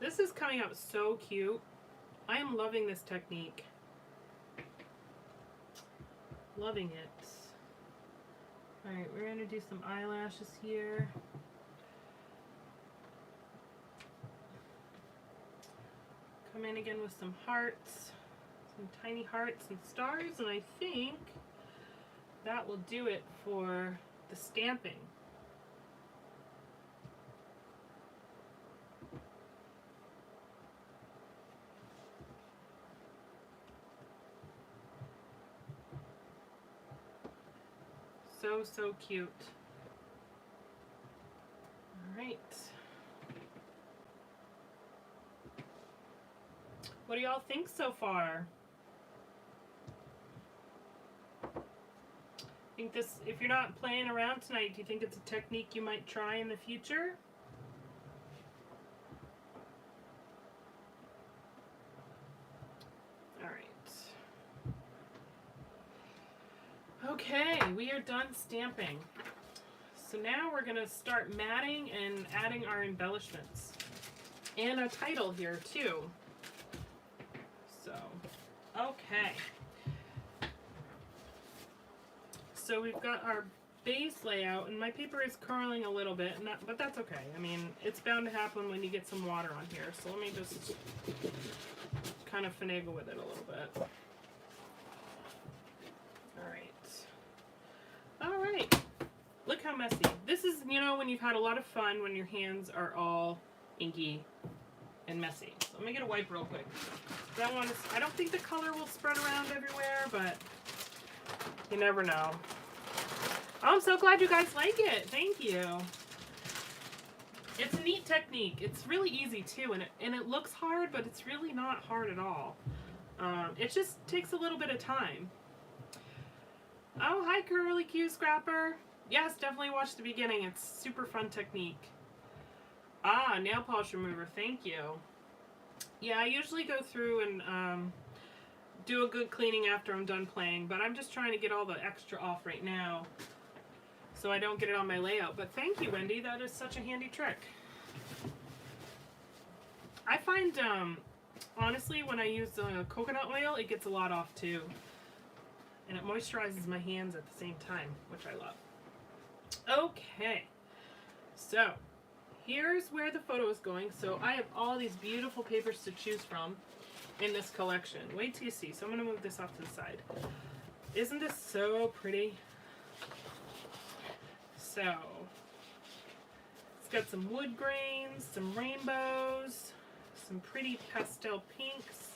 This is coming out so cute. I am loving this technique. Loving it. Alright, we're going to do some eyelashes here. Come in again with some hearts. Some tiny hearts and stars. And I think that will do it for the stamping. So cute. All right. What do y'all think so far? Think this, if you're not playing around tonight, do you think it's a technique you might try in the future? Okay, we are done stamping. So now we're going to start matting and adding our embellishments. And a title here too. So, okay. So we've got our base layout, and my paper is curling a little bit, but that's okay. I mean, it's bound to happen when you get some water on here. So let me just kind of finagle with it a little bit. Alright, look how messy. This is, you know, when you've had a lot of fun, when your hands are all inky and messy. So let me get a wipe real quick. I don't think the color will spread around everywhere, but you never know. Oh, I'm so glad you guys like it. Thank you. It's a neat technique. It's really easy too, and it looks hard, but it's really not hard at all. It just takes a little bit of time. Oh, hi Curly Q Scrapper. Yes, definitely watch the beginning. It's super fun technique. Ah, nail polish remover. Thank you. Yeah, I usually go through and do a good cleaning after I'm done playing, but I'm just trying to get all the extra off right now so I don't get it on my layout. But thank you, Wendy. That is such a handy trick. I find, honestly, when I use coconut oil, it gets a lot off too. And it moisturizes my hands at the same time, which I love. Okay, so here's where the photo is going. So I have all these beautiful papers to choose from in this collection. Wait till you see. So I'm going to move this off to the side. Isn't this so pretty? So it's got some wood grains, some rainbows, some pretty pastel pinks.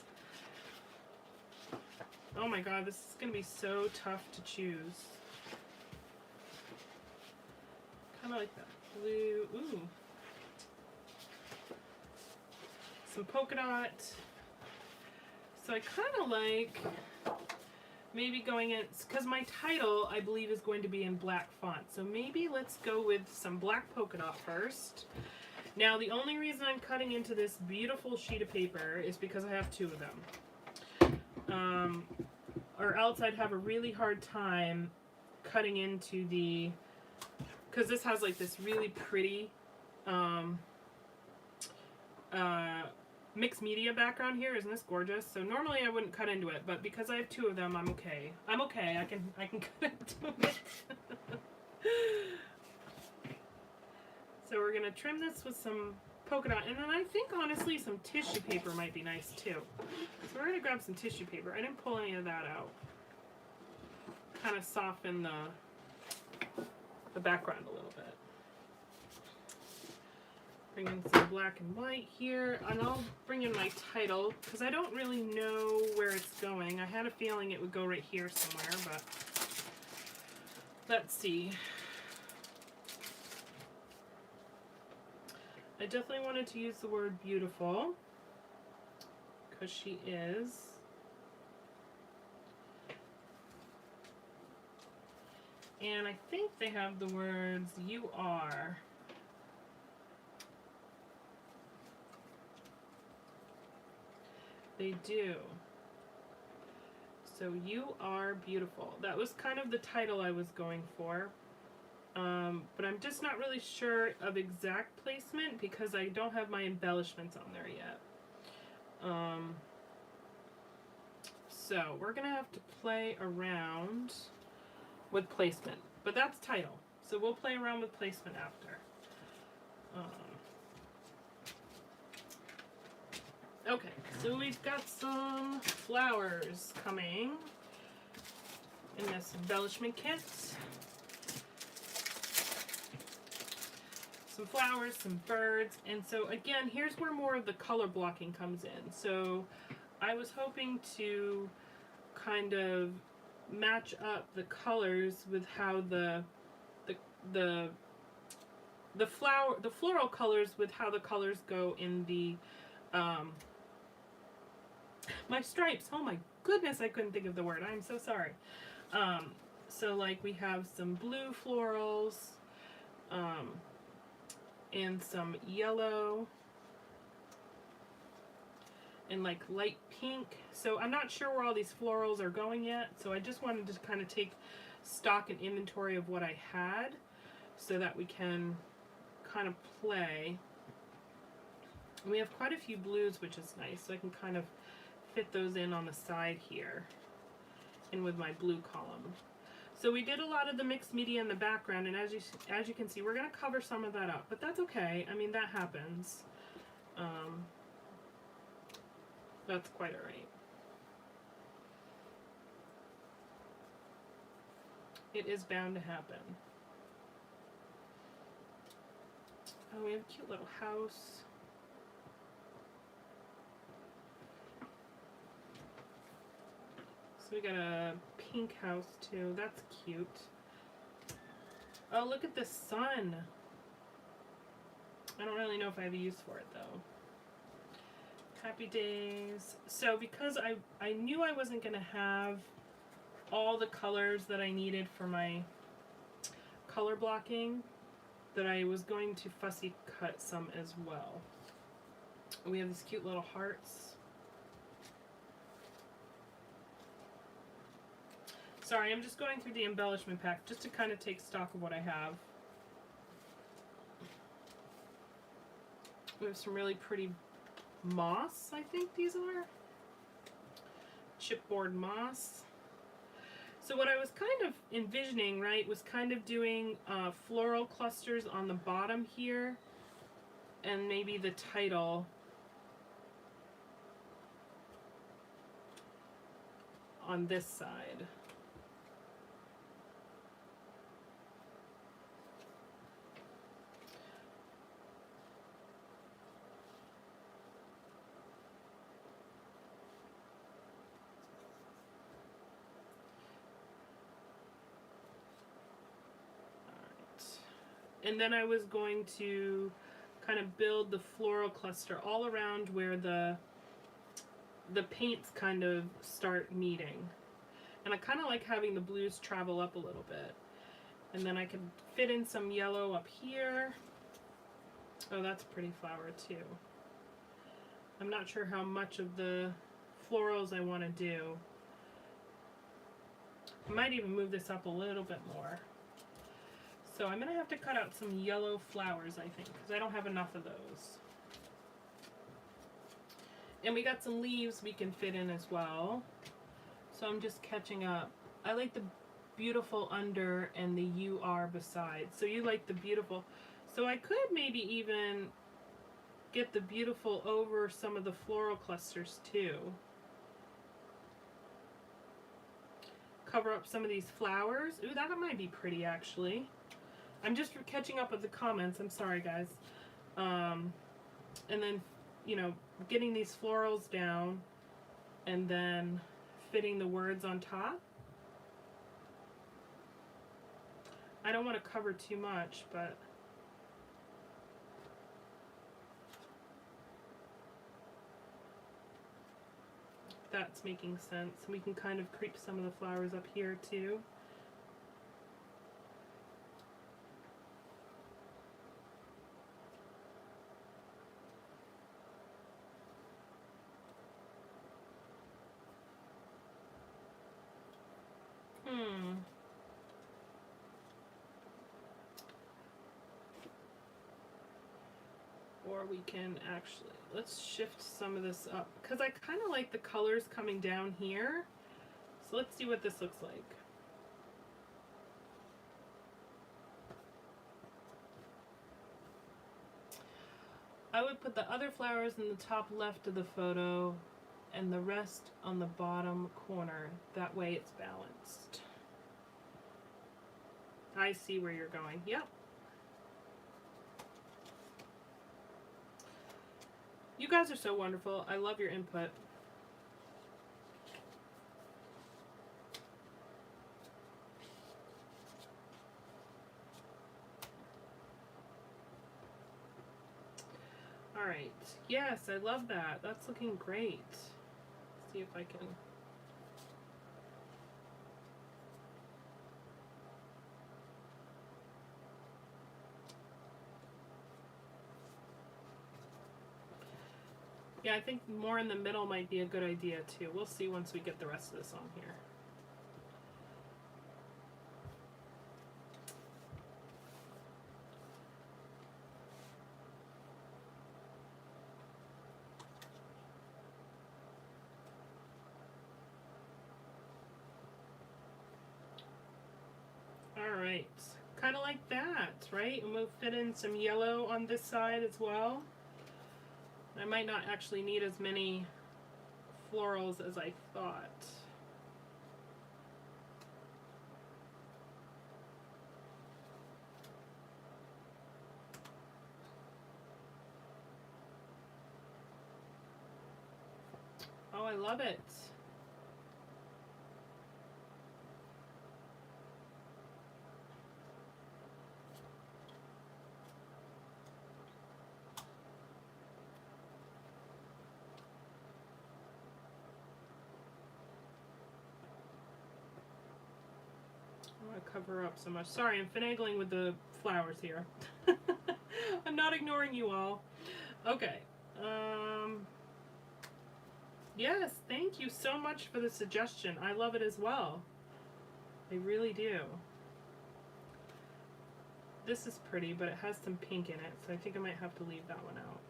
Oh my god, this is going to be so tough to choose. Kind of like that blue. Ooh. Some polka dot. So I kind of like maybe going in, because my title, I believe, is going to be in black font. So maybe let's go with some black polka dot first. Now, the only reason I'm cutting into this beautiful sheet of paper is because I have two of them. Or else I'd have a really hard time cutting into the, because this has like this really pretty mixed media background here. Isn't this gorgeous? So normally I wouldn't cut into it, but because I have two of them, I'm okay. I'm okay. I can cut into it. So we're gonna trim this with some polka dot. And then I think honestly some tissue paper might be nice too. So we're gonna grab some tissue paper. I didn't pull any of that out. Kind of soften the background a little bit. Bring in some black and white here, and I'll bring in my title because I don't really know where it's going. I had a feeling it would go right here somewhere, but let's see. I definitely wanted to use the word beautiful because she is. And I think they have the words you are. They do. So you are beautiful. That was kind of the title I was going for. But I'm just not really sure of exact placement because I don't have my embellishments on there yet. So we're gonna have to play around with placement, but that's title. So we'll play around with placement after. Okay, so we've got some flowers coming in this embellishment kit. Some flowers, some birds, and so again, here's where more of the color blocking comes in. So I was hoping to kind of match up the colors with how the floral colors with how the colors go in the my stripes. Oh my goodness, I couldn't think of the word. I'm so sorry. So like we have some blue florals, and some yellow, and like light pink. So I'm not sure where all these florals are going yet. So I just wanted to kind of take stock and inventory of what I had so that we can kind of play. And we have quite a few blues, which is nice. So I can kind of fit those in on the side here and with my blue column. So we did a lot of the mixed media in the background, and as you can see, we're going to cover some of that up, but that's okay. I mean, that happens. That's quite all right. It is bound to happen. Oh, we have a cute little house. So we got a pink house too. That's cute. Oh, look at the sun. I don't really know if I have a use for it though. Happy days. So because I knew I wasn't going to have all the colors that I needed for my color blocking, that I was going to fussy cut some as well. We have these cute little hearts. Sorry, I'm just going through the embellishment pack just to kind of take stock of what I have. We have some really pretty moss, I think these are. Chipboard moss. So what I was kind of envisioning, right, was kind of doing floral clusters on the bottom here, and maybe the title on this side. And then I was going to kind of build the floral cluster all around where the paints kind of start meeting. And I kind of like having the blues travel up a little bit. And then I can fit in some yellow up here. Oh, that's a pretty flower too. I'm not sure how much of the florals I want to do. I might even move this up a little bit more. So I'm going to have to cut out some yellow flowers, I think, because I don't have enough of those. And we got some leaves we can fit in as well. So I'm just catching up. I like the beautiful under and the you are beside. So you like the beautiful. So I could maybe even get the beautiful over some of the floral clusters too. Cover up some of these flowers. Ooh, that might be pretty actually. I'm just catching up with the comments. I'm sorry, guys. And then, you know, getting these florals down and then fitting the words on top. I don't want to cover too much, but that's making sense. We can kind of creep some of the flowers up here too. Or we can actually, let's shift some of this up because I kind of like the colors coming down here. So let's see what this looks like. I would put the other flowers in the top left of the photo and the rest on the bottom corner. That way it's balanced. I see where you're going. Yep. You guys are so wonderful. I love your input. All right. Yes, I love that. That's looking great. Let's see if I can. Yeah, I think more in the middle might be a good idea too. We'll see once we get the rest of this on here. All right, kind of like that, right? And we'll fit in some yellow on this side as well. I might not actually need as many florals as I thought. Oh, I love it. Cover up so much. Sorry, I'm finagling with the flowers here. I'm not ignoring you all. Okay. Yes, thank you so much for the suggestion. I love it as well. I really do. This is pretty, but it has some pink in it, so I think I might have to leave that one out.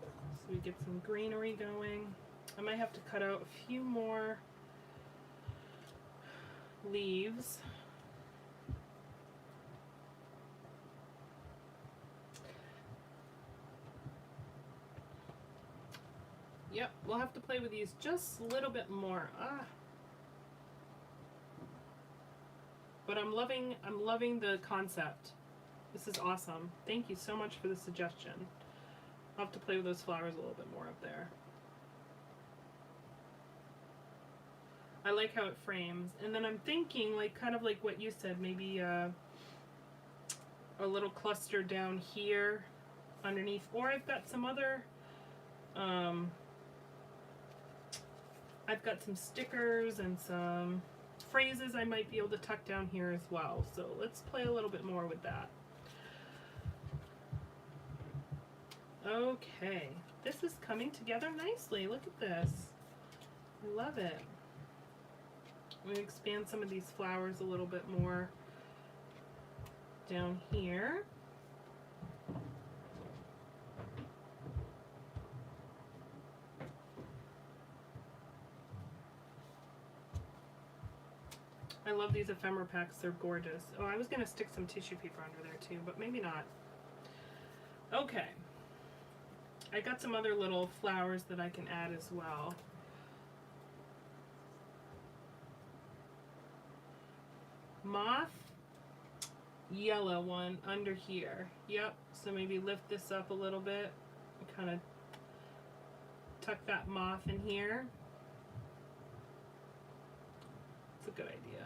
So we get some greenery going. I might have to cut out a few more leaves. Yep, we'll have to play with these just a little bit more. But I'm loving the concept. This is awesome. Thank you so much for the suggestion. I'll have to play with those flowers a little bit more up there. I like how it frames. And then I'm thinking, like, kind of like what you said, maybe a little cluster down here underneath. Or I've got some other, I've got some stickers and some phrases I might be able to tuck down here as well. So let's play a little bit more with that. Okay, this is coming together nicely. Look at this. I love it. We expand some of these flowers a little bit more down here. I love these ephemera packs. They're gorgeous. Oh, I was going to stick some tissue paper under there too, but maybe not. Okay. I got some other little flowers that I can add as well. Moth, yellow one under here. Yep, so maybe lift this up a little bit and kind of tuck that moth in here. It's a good idea.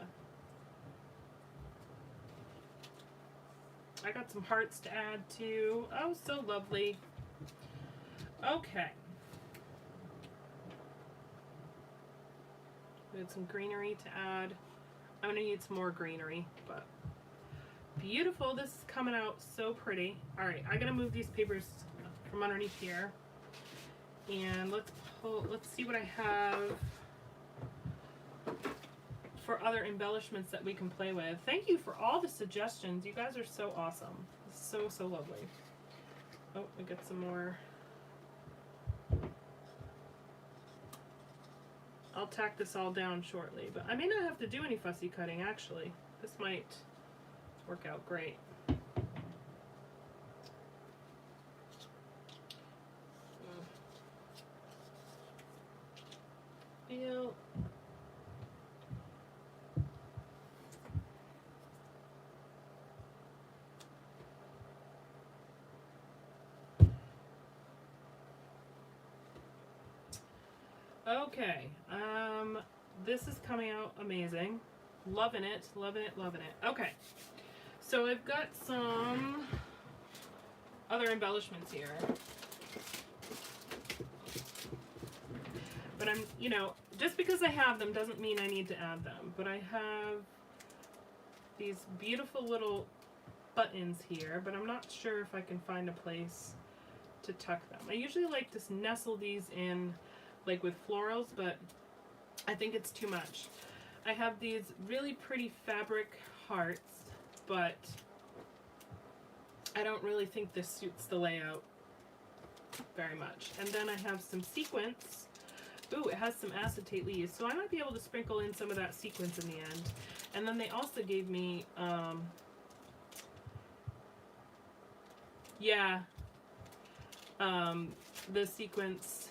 I got some hearts to add too. Oh, so lovely. Okay. We had some greenery to add. I'm gonna need some more greenery, but beautiful. This is coming out so pretty. All right, I'm gonna move these papers from underneath here, and let's see what I have for other embellishments that we can play with. Thank you for all the suggestions. You guys are so awesome. So lovely. Oh, we got some more. I'll tack this all down shortly, but I may not have to do any fussy cutting actually. This might work out great. Yeah. Okay, this is coming out amazing. Loving it, loving it, loving it. Okay, so I've got some other embellishments here. But I'm, you know, just because I have them doesn't mean I need to add them. But I have these beautiful little buttons here, but I'm not sure if I can find a place to tuck them. I usually like to nestle these in like with florals, but I think it's too much. I have these really pretty fabric hearts, but I don't really think this suits the layout very much. And then I have some sequins. Ooh, it has some acetate leaves, so I might be able to sprinkle in some of that sequins in the end. And then they also gave me, the sequins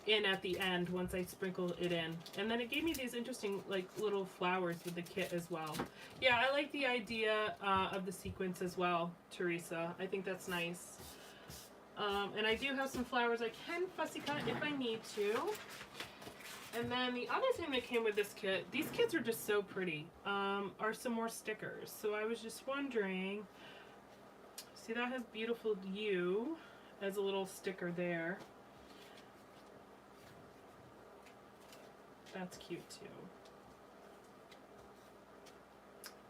in at the end once I sprinkle it in. And then it gave me these interesting like little flowers with the kit as well. Yeah, I like the idea of the sequins as well, Teresa. I think that's nice. And I do have some flowers I can fussy cut if I need to. And then the other thing that came with this kit, these kits are just so pretty, are some more stickers. So I was just wondering, see that has beautiful you as a little sticker there. That's cute too.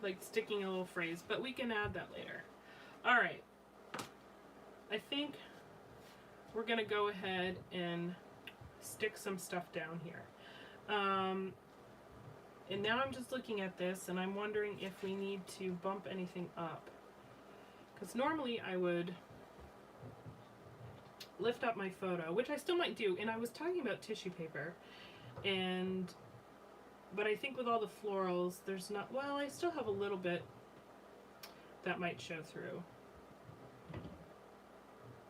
Like sticking a little phrase, but we can add that later. All right. I think we're gonna go ahead and stick some stuff down here. And now I'm just looking at this and I'm wondering if we need to bump anything up. Because normally I would lift up my photo, which I still might do, and I was talking about tissue paper. But I think with all the florals, there's not, well, I still have a little bit that might show through.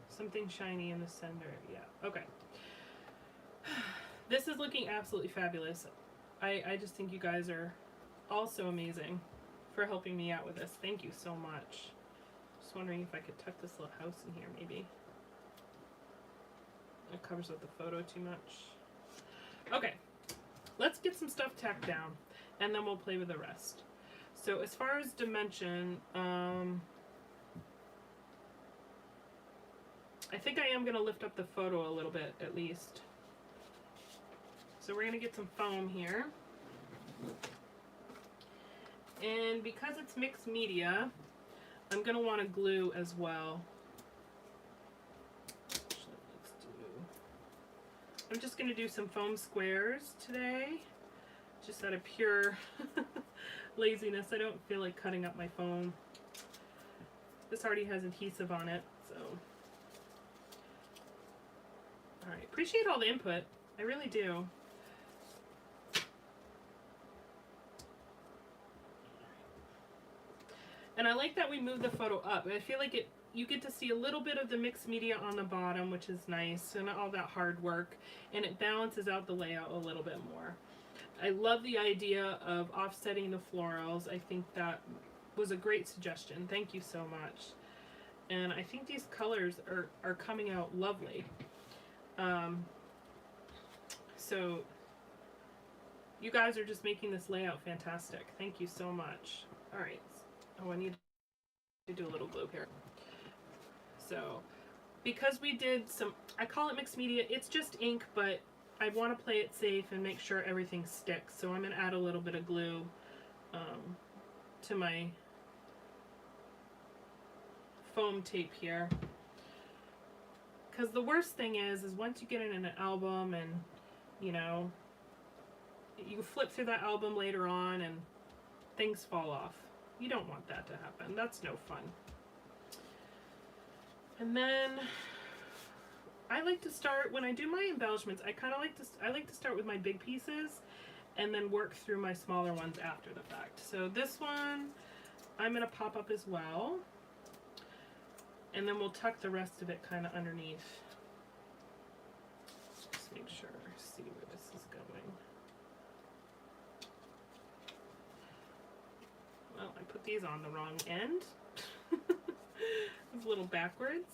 Something shiny in the center, yeah, okay. This is looking absolutely fabulous. I just think you guys are all so amazing for helping me out with this. Thank you so much. Just wondering if I could tuck this little house in here, maybe. It covers up the photo too much. Okay, let's get some stuff tacked down, and then we'll play with the rest. So as far as dimension, I think I am going to lift up the photo a little bit, at least. So we're going to get some foam here. And because it's mixed media, I'm going to want to glue as well. I'm just going to do some foam squares today, just out of pure laziness. I don't feel like cutting up my foam. This already has adhesive on it, so. Alright, appreciate all the input. I really do. And I like that we moved the photo up. I feel like you get to see a little bit of the mixed media on the bottom, which is nice, and all that hard work, and it balances out the layout a little bit more. I love the idea of offsetting the florals. I think that was a great suggestion. Thank you so much. And I think these colors are coming out lovely. So you guys are just making this layout fantastic. Thank you so much. All right. Oh, I need to do a little glue here. So because we did some, I call it mixed media, it's just ink, but I want to play it safe and make sure everything sticks. So I'm going to add a little bit of glue to my foam tape here. Because the worst thing is once you get it in an album and, you know, you flip through that album later on and things fall off. You don't want that to happen. That's no fun. And then I like to start, when I do my embellishments, I like to start with my big pieces and then work through my smaller ones after the fact. So this one I'm going to pop up as well. And then we'll tuck the rest of it kind of underneath. Just make sure, see where this is going. Well, I put these on the wrong end. It's a little backwards.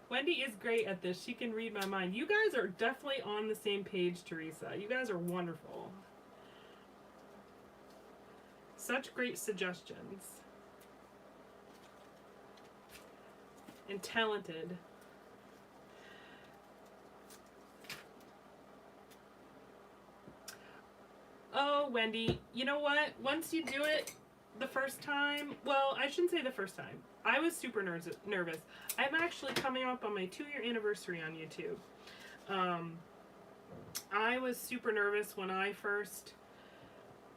Wendy is great at this. She can read my mind. You guys are definitely on the same page, Teresa. You guys are wonderful. Such great suggestions. And talented. Oh, Wendy, you know what? Once you do it the first time, well, I shouldn't say the first time. I was super nervous. I'm actually coming up on my 2-year anniversary on YouTube. I was super nervous when I first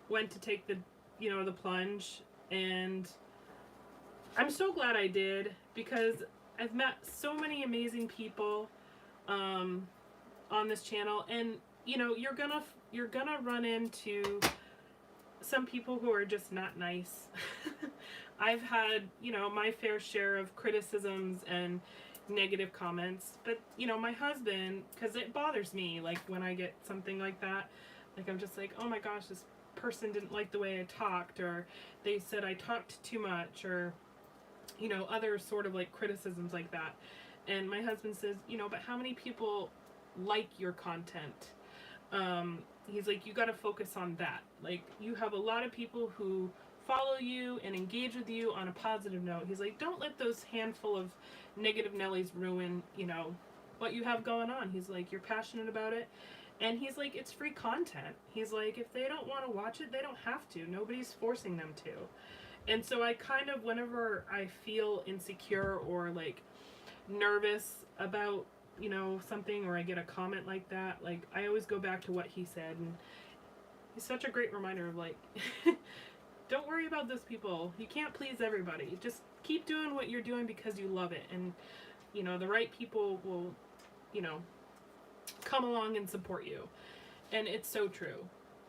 went to take the, you know, the plunge, and I'm so glad I did, because I've met so many amazing people on this channel, and you know, you're gonna run into some people who are just not nice. I've had, you know, my fair share of criticisms and negative comments, but you know, my husband, because it bothers me, like when I get something like that, like I'm just like, oh my gosh, this person didn't like the way I talked, or they said I talked too much, or you know, other sort of like criticisms like that. And my husband says, you know, but how many people like your content? He's like, you got to focus on that. Like, you have a lot of people who follow you and engage with you on a positive note. He's like, don't let those handful of negative Nellies ruin, you know, what you have going on. He's like, you're passionate about it. And he's like, it's free content. He's like, if they don't want to watch it, they don't have to. Nobody's forcing them to. And so I kind of, whenever I feel insecure or like nervous about, you know, something, or I get a comment like that, like I always go back to what he said, and he's such a great reminder of like, don't worry about those people. You can't please everybody. Just keep doing what you're doing because you love it, and you know, the right people will, you know, come along and support you. And it's so true.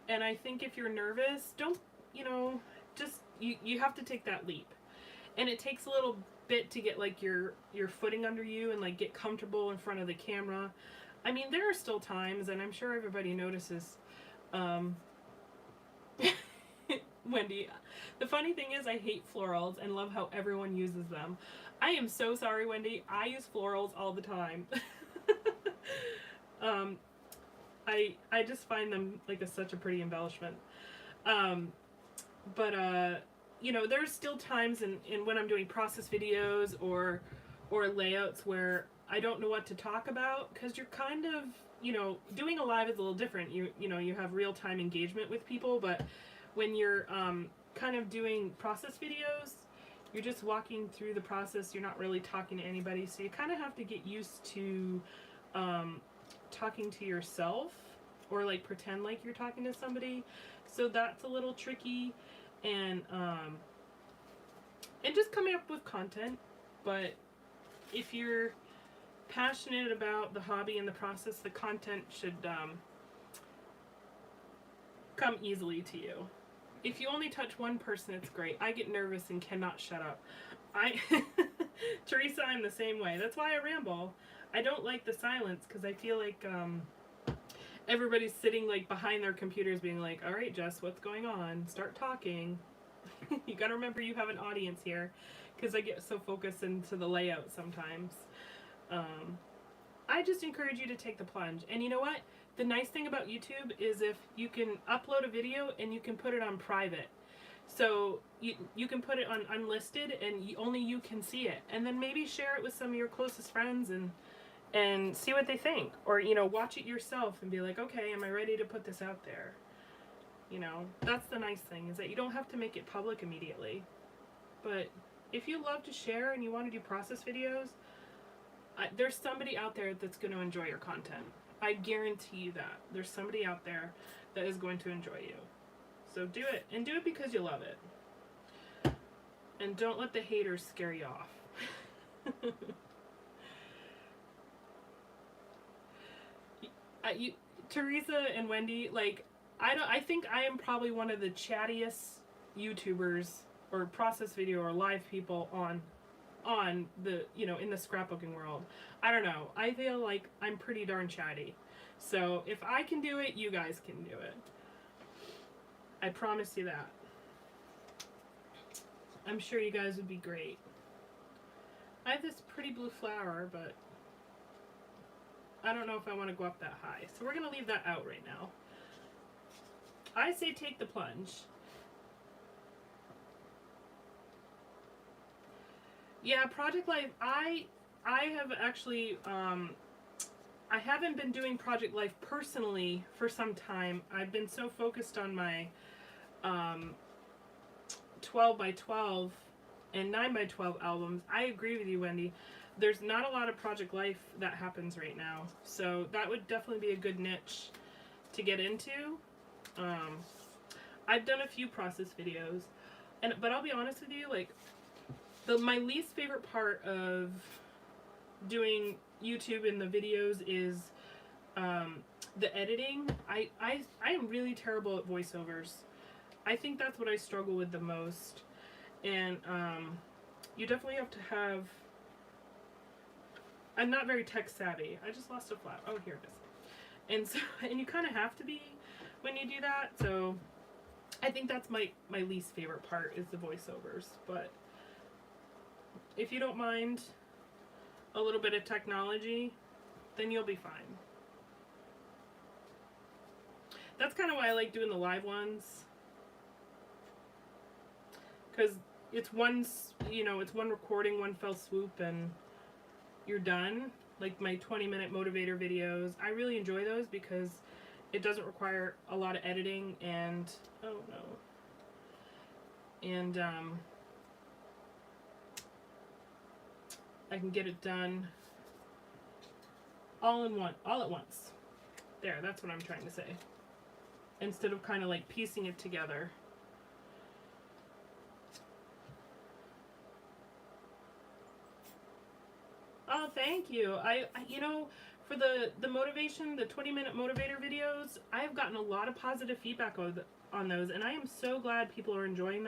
And I think if you're nervous, don't, you know, just you have to take that leap. And it takes a little bit to get like your footing under you and like get comfortable in front of the camera. I mean, there are still times, and I'm sure everybody notices, Wendy, the funny thing is I hate florals and love how everyone uses them. I am so sorry, Wendy. I use florals all the time. I just find them like such a pretty embellishment. You know, there's still times in when I'm doing process videos or layouts where I don't know what to talk about, because you're kind of, you know, doing a live is a little different. You know, you have real-time engagement with people, but when you're kind of doing process videos, you're just walking through the process. You're not really talking to anybody, so you kind of have to get used to talking to yourself, or like pretend like you're talking to somebody. So that's a little tricky. And just coming up with content. But if you're passionate about the hobby and the process, the content should come easily to you. If you only touch one person, it's great. I get nervous and cannot shut up. Teresa, I'm the same way. That's why I ramble. I don't like the silence because I feel like everybody's sitting like behind their computers being like, all right, Jess, what's going on? Start talking. You got to remember you have an audience here, because I get so focused into the layout sometimes. I just encourage you to take the plunge. And you know what? The nice thing about YouTube is if you can upload a video and you can put it on private. So you can put it on unlisted and only you can see it. And then maybe share it with some of your closest friends and see what they think. Or, you know, watch it yourself and be like, okay, am I ready to put this out there? You know, that's the nice thing, is that you don't have to make it public immediately. But if you love to share and you want to do process videos, there's somebody out there that's going to enjoy your content. I guarantee you that. There's somebody out there that is going to enjoy you. So do it. And do it because you love it. And don't let the haters scare you off. Teresa and Wendy, like, I think I am probably one of the chattiest YouTubers or process video or live people on the, you know, in the scrapbooking world. I don't know. I feel like I'm pretty darn chatty. So if I can do it, you guys can do it. I promise you that. I'm sure you guys would be great. I have this pretty blue flower, but I don't know if I want to go up that high. So we're going to leave that out right now. I say take the plunge. Yeah, Project Life, I have actually, I haven't been doing Project Life personally for some time. I've been so focused on my 12 by 12 and 9 by 12 albums. I agree with you, Wendy. There's not a lot of Project Life that happens right now. So that would definitely be a good niche to get into. I've done a few process videos, but I'll be honest with you, like, my least favorite part of doing YouTube and the videos is the editing. I am really terrible at voiceovers. I think that's what I struggle with the most. And you definitely have to have... I'm not very tech savvy. I just lost a flat. Oh, here it is. And you kind of have to be when you do that. So I think that's my least favorite part, is the voiceovers. But if you don't mind a little bit of technology, then you'll be fine. That's kind of why I like doing the live ones, because it's one, you know, it's one recording, one fell swoop, and you're done. Like my 20-minute motivator videos, I really enjoy those because it doesn't require a lot of editing, and oh no, and I can get it done all at once. There, that's what I'm trying to say. Instead of kind of like piecing it together. Oh, thank you. I you know, for the motivation, the 20-minute motivator videos, I have gotten a lot of positive feedback on those, and I am so glad people are enjoying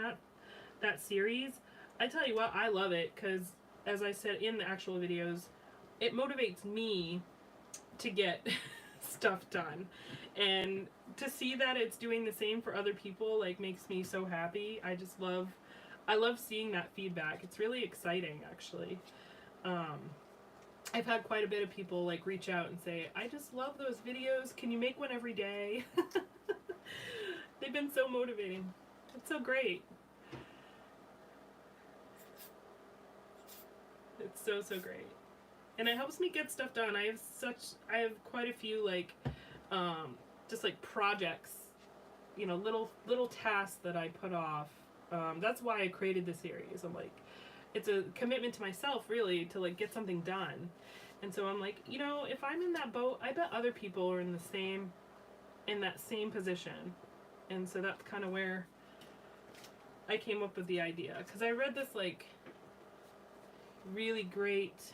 that series. I tell you what, I love it because, as I said in the actual videos, it motivates me to get stuff done. And to see that it's doing the same for other people, like, makes me so happy. I love seeing that feedback. It's really exciting, actually. I've had quite a bit of people, like, reach out and say, I just love those videos. Can you make one every day? They've been so motivating. It's so great. It's so great. And it helps me get stuff done. I have quite a few, like, just like projects, you know, little tasks that I put off. That's why I created the series. I'm like, it's a commitment to myself, really, to like get something done. And so I'm like, you know, if I'm in that boat, I bet other people are in that same position. And so that's kind of where I came up with the idea, because I read this like really great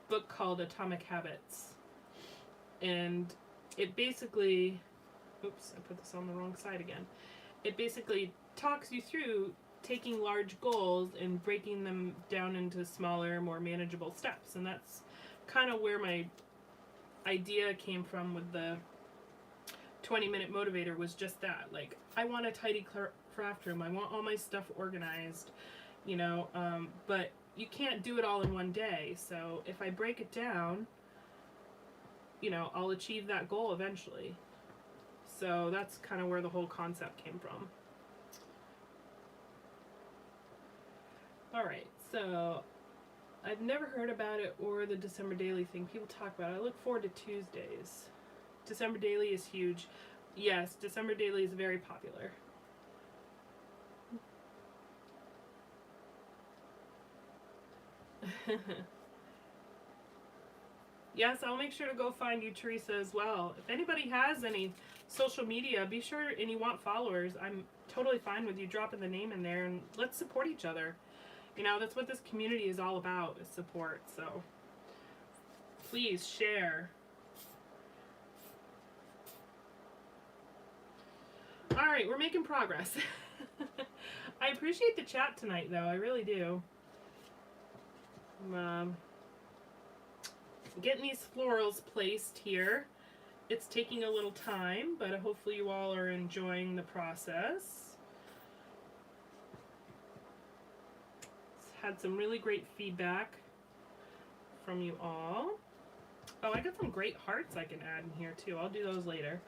book called Atomic Habits, and it basically, oops, I put this on the wrong side again. it basically talks you through taking large goals and breaking them down into smaller, more manageable steps. And that's kind of where my idea came from with the 20-minute motivator, was just that. Like, I want a tidy craft room. I want all my stuff organized, you know, but you can't do it all in one day. So if I break it down, you know, I'll achieve that goal eventually. So that's kind of where the whole concept came from. All right, so I've never heard about it or the December Daily thing. People talk about it. I look forward to Tuesdays. December Daily is huge. Yes, December Daily is very popular. Yes, I'll make sure to go find you, Teresa, as well. If anybody has any social media, be sure, and you want followers, I'm totally fine with you dropping the name in there, and let's support each other. You know, that's what this community is all about, is support. So please share. All right, we're making progress. I appreciate the chat tonight, though. I really do. Getting these florals placed here. It's taking a little time, but hopefully you all are enjoying the process. Had some really great feedback from you all. Oh, I got some great hearts I can add in here too. I'll do those later.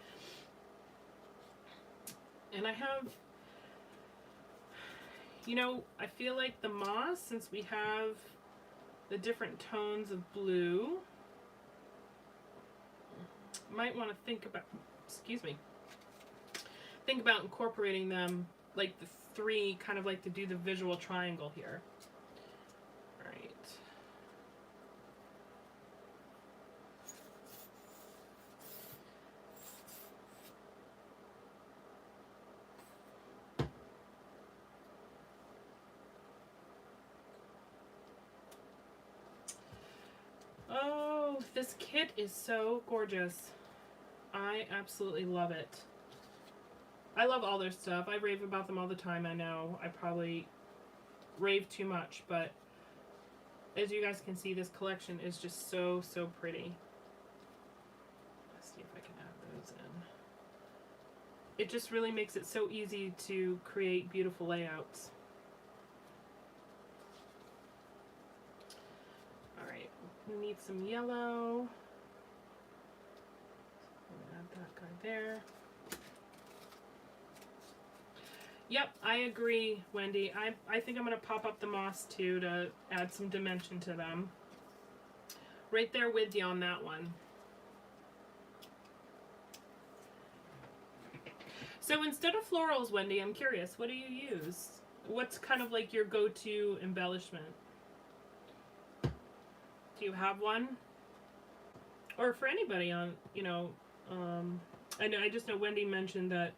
And I have, you know, I feel like the moss, since we have the different tones of blue, might want to think about, think about incorporating them, like the three, kind of like to do the visual triangle here. All right. Oh, this kit is so gorgeous. I absolutely love it. I love all their stuff. I rave about them all the time. I know I probably rave too much, but as you guys can see, this collection is just so, so pretty. Let's see if I can add those in. It just really makes it so easy to create beautiful layouts. All right, we need some yellow. Add that guy there. Yep, I agree, Wendy. I think I'm going to pop up the moss too to add some dimension to them. Right there with you on that one. So instead of florals, Wendy, I'm curious, what do you use? What's kind of like your go-to embellishment? Do you have one? Or for anybody on, you know, I just know Wendy mentioned that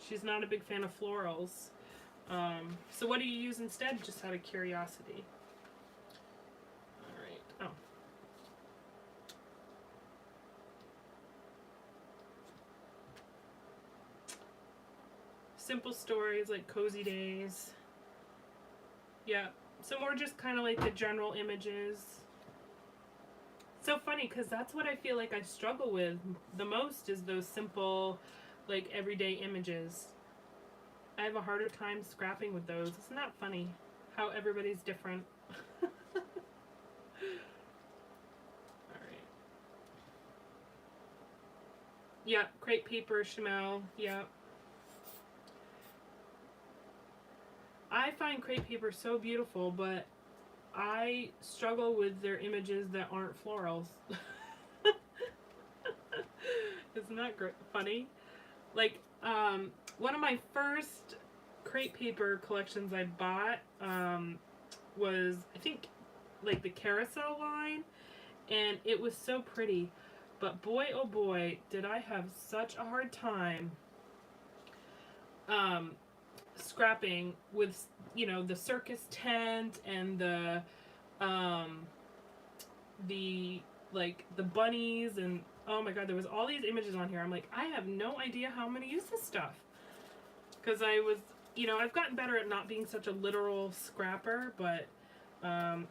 she's not a big fan of florals. So what do you use instead, just out of curiosity? All right. Oh. Simple stories like Cozy Days. Yeah. So more just kind of like the general images. So funny, because that's what I feel like I struggle with the most, is those simple, like, everyday images. I have a harder time scrapping with those. Isn't that funny how everybody's different? Alright. Yeah, crepe paper, Chamel. Yeah. I find crepe paper so beautiful, but I struggle with their images that aren't florals. Isn't that funny? Like, one of my first crepe paper collections I bought was, I think, like the Carousel line, and it was so pretty. But boy, oh boy, did I have such a hard time scrapping with, you know, the circus tent and the like the bunnies, and oh my god, there was all these images on here. I'm like, I have no idea how I'm gonna use this stuff. because I was, you know, I've gotten better at not being such a literal scrapper, but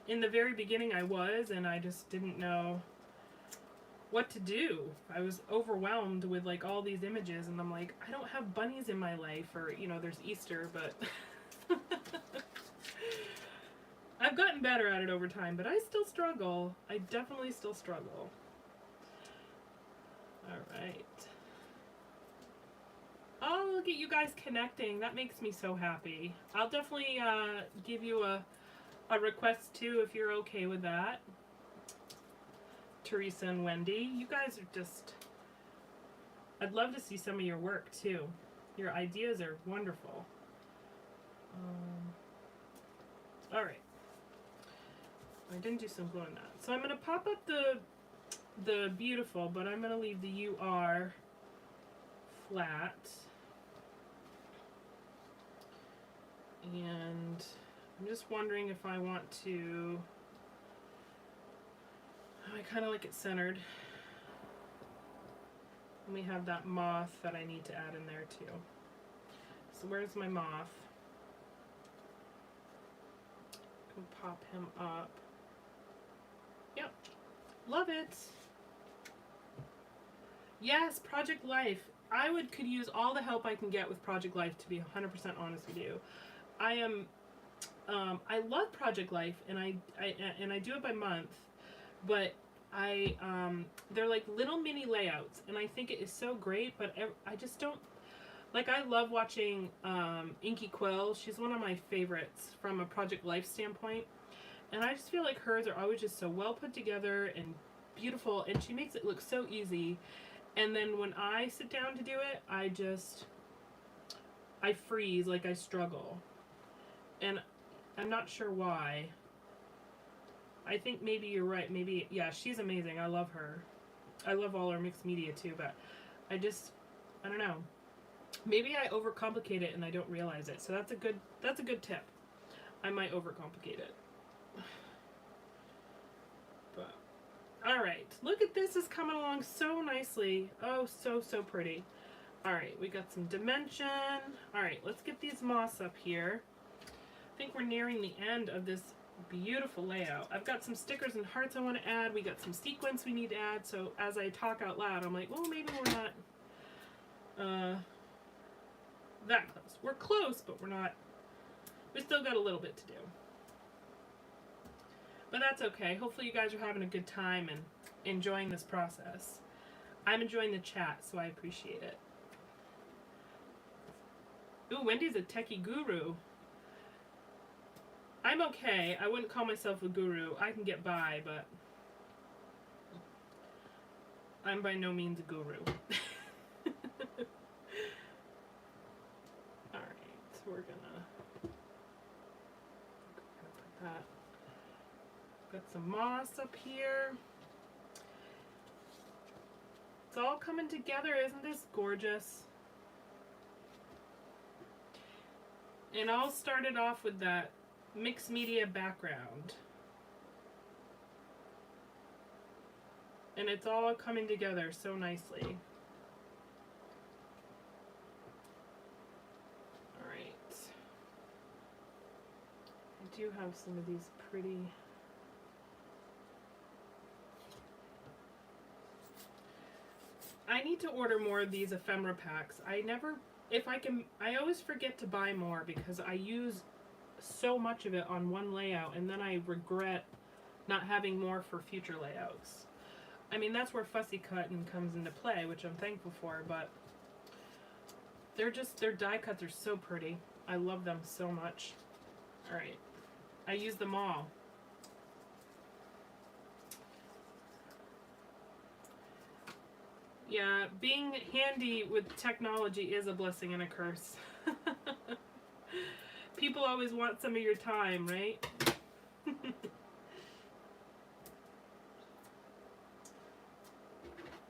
in the very beginning I was, and I just didn't know what to do. I was overwhelmed with like all these images, and I'm like, I don't have bunnies in my life, or, you know, there's Easter, but I've gotten better at it over time, but I still struggle. I definitely still struggle. All right. Oh, look at you guys connecting. That makes me so happy. I'll definitely give you a request too if you're okay with that. Teresa and Wendy, you guys are just... I'd love to see some of your work too. Your ideas are wonderful. All right. I didn't do some glue on that. So I'm going to pop up the beautiful, but I'm going to leave the UR flat. And I'm just wondering if I want to... I kind of like it centered. And we have that moth that I need to add in there too. So where's my moth? Can pop him up. Yep. Love it. Yes, Project Life. I could use all the help I can get with Project Life, to be 100% honest with you. I love Project Life, and I do it by month, but they're like little mini layouts, and I think it is so great, but I just don't, like, I love watching Inky Quill. She's one of my favorites from a Project Life standpoint, and I just feel like hers are always just so well put together and beautiful, and she makes it look so easy. And then when I sit down to do it, I freeze, like I struggle. And I'm not sure why. I think maybe you're right. Maybe, yeah, she's amazing. I love her. I love all her mixed media too, but I don't know. Maybe I overcomplicate it and I don't realize it. So that's a good tip. I might overcomplicate it. But all right, look at this, is coming along so nicely. Oh, so pretty. All right, we got some dimension. All right, let's get these moss up here. I think we're nearing the end of this beautiful layout. I've got some stickers and hearts I want to add. We got some sequins we need to add. So as I talk out loud, I'm like, well, maybe we're not that close. We're close, but we're not. We still got a little bit to do. But that's okay. Hopefully you guys are having a good time and enjoying this process. I'm enjoying the chat, so I appreciate it. Ooh, Wendy's a techie guru. I'm okay. I wouldn't call myself a guru. I can get by, but I'm by no means a guru. Alright, so we're gonna put that. Got some moss up here. It's all coming together. Isn't this gorgeous? And I'll start it off with that mixed media background. And it's all coming together so nicely. Alright. I do have some of these pretty... I need to order more of these ephemera packs. I always forget to buy more because I use so much of it on one layout, and then I regret not having more for future layouts. I mean, that's where fussy cutting comes into play, which I'm thankful for, but their die cuts are so pretty. I love them so much. Alright. I use them all. Yeah, being handy with technology is a blessing and a curse. People always want some of your time, right?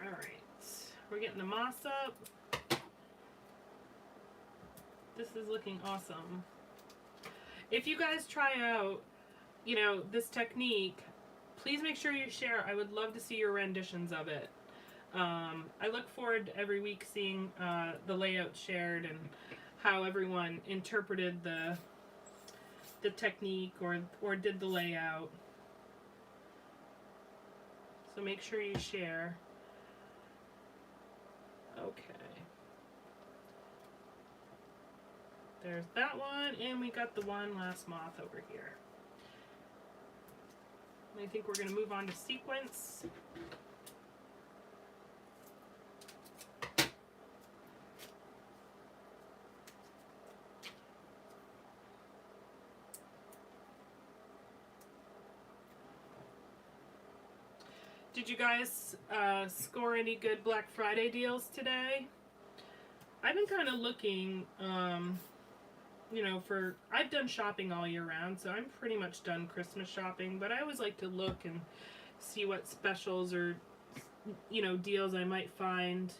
Alright, we're getting the moss up. This is looking awesome. If you guys try out, you know, this technique, please make sure you share. I would love to see your renditions of it. I look forward to every week seeing the layout shared, and how everyone interpreted the technique or did the layout. So make sure you share. Okay. There's that one, and we got the one last moth over here. I think we're going to move on to sequence. Did you guys score any good Black Friday deals today? I've been kind of looking, you know, I've done shopping all year round, so I'm pretty much done Christmas shopping, but I always like to look and see what specials or, you know, deals I might find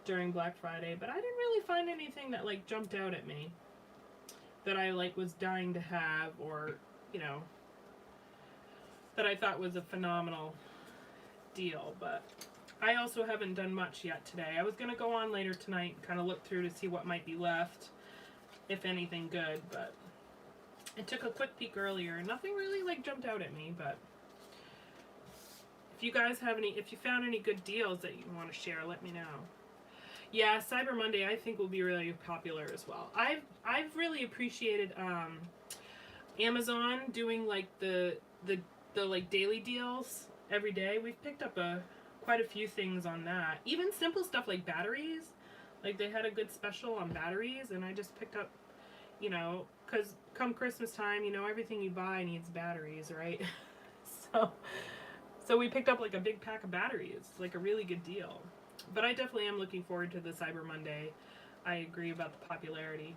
during Black Friday, but I didn't really find anything that, like, jumped out at me that I, like, was dying to have or, you know, that I thought was a phenomenal deal. But I also haven't done much yet today. I was going to go on later tonight and kind of look through to see what might be left, if anything good, but I took a quick peek earlier. Nothing really, like, jumped out at me, but if you guys have if you found any good deals that you want to share, let me know. Yeah, Cyber Monday I think will be really popular as well. I've really appreciated Amazon doing, like, the like daily deals every day. We've picked up quite a few things on that. Even simple stuff like batteries. Like, they had a good special on batteries, and I just picked up, you know, because come Christmas time, you know, everything you buy needs batteries, right? So we picked up, like, a big pack of batteries, like a really good deal. But I definitely am looking forward to the Cyber Monday. I agree about the popularity.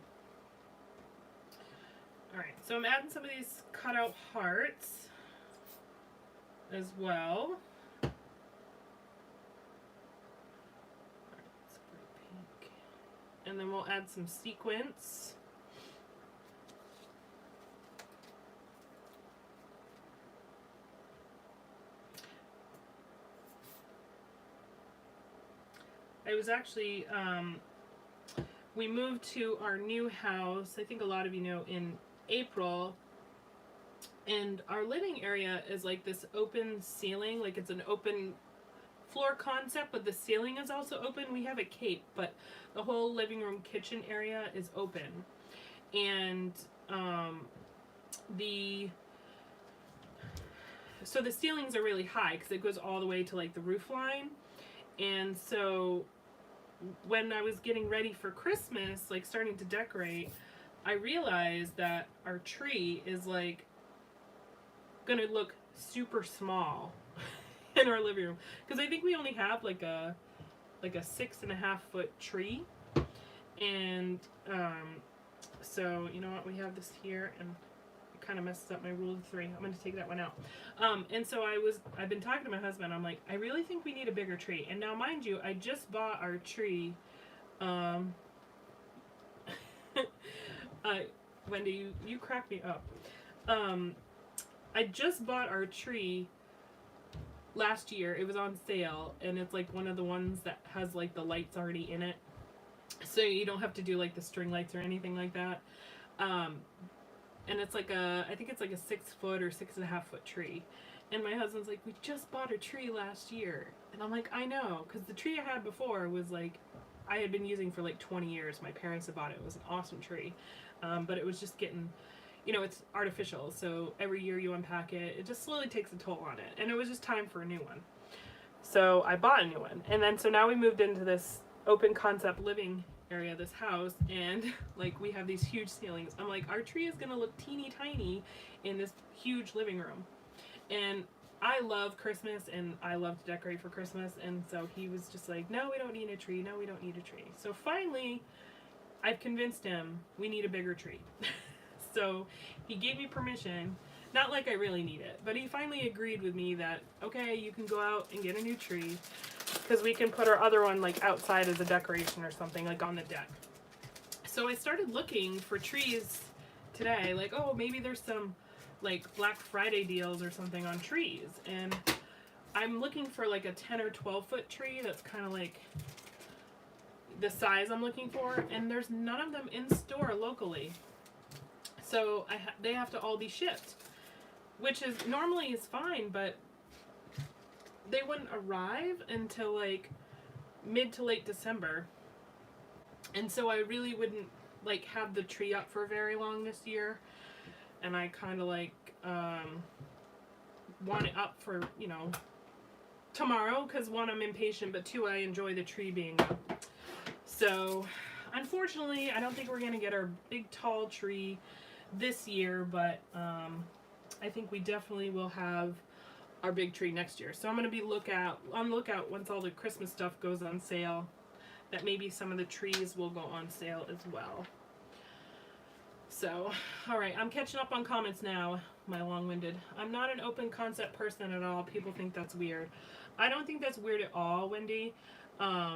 Alright, so I'm adding some of these cutout hearts as well. And then we'll add some sequins. I was actually, we moved to our new house, I think a lot of you know, in April. And our living area is like this open ceiling, like it's an open floor concept, but the ceiling is also open. We have a cape, but the whole living room kitchen area is open. And so the ceilings are really high because it goes all the way to, like, the roof line. And so when I was getting ready for Christmas, like starting to decorate, I realized that our tree is, like, gonna look super small in our living room, because I think we only have like a 6.5 foot tree. And so you know what, we have this here, and it kind of messes up my rule of 3. I'm going to take that one out. And so I've been talking to my husband. I'm like, I really think we need a bigger tree. And now, mind you, I just bought our tree. Wendy, you crack me up. I just bought our tree last year. It was on sale, and it's like one of the ones that has, like, the lights already in it, so you don't have to do, like, the string lights or anything like that. And it's like I think it's like a 6 foot or 6.5 foot tree. And my husband's like, we just bought a tree last year. And I'm like, I know, because the tree I had before was, like, I had been using for like 20 years. My parents had bought it. It was an awesome tree. But it was just getting, you know, it's artificial, so every year you unpack it, it just slowly takes a toll on it. And it was just time for a new one. So I bought a new one. And then so now we moved into this open concept living area of this house, and, like, we have these huge ceilings. I'm like, our tree is going to look teeny tiny in this huge living room. And I love Christmas, and I love to decorate for Christmas, and so he was just like, no, we don't need a tree. No, we don't need a tree. So finally, I've convinced him we need a bigger tree. So he gave me permission, not like I really need it, but he finally agreed with me that, okay, you can go out and get a new tree, because we can put our other one, like, outside as a decoration or something, like on the deck. So I started looking for trees today, like, oh, maybe there's some, like, Black Friday deals or something on trees. And I'm looking for, like, a 10 or 12 foot tree that's kind of like the size I'm looking for, and there's none of them in store locally. So they have to all be shipped, which is normally is fine, but they wouldn't arrive until like mid to late December. And so I really wouldn't like have the tree up for very long this year. And I kind of like want it up for, you know, tomorrow, because one, I'm impatient, but two, I enjoy the tree being up. So unfortunately, I don't think we're going to get our big tall tree this year, but I think we definitely will have our big tree next year. So I'm going to be on lookout once all the Christmas stuff goes on sale, that maybe some of the trees will go on sale as well. So, all right, I'm catching up on comments now, my long-winded. I'm not an open concept person at all. People think that's weird. I don't think that's weird at all, Wendy. I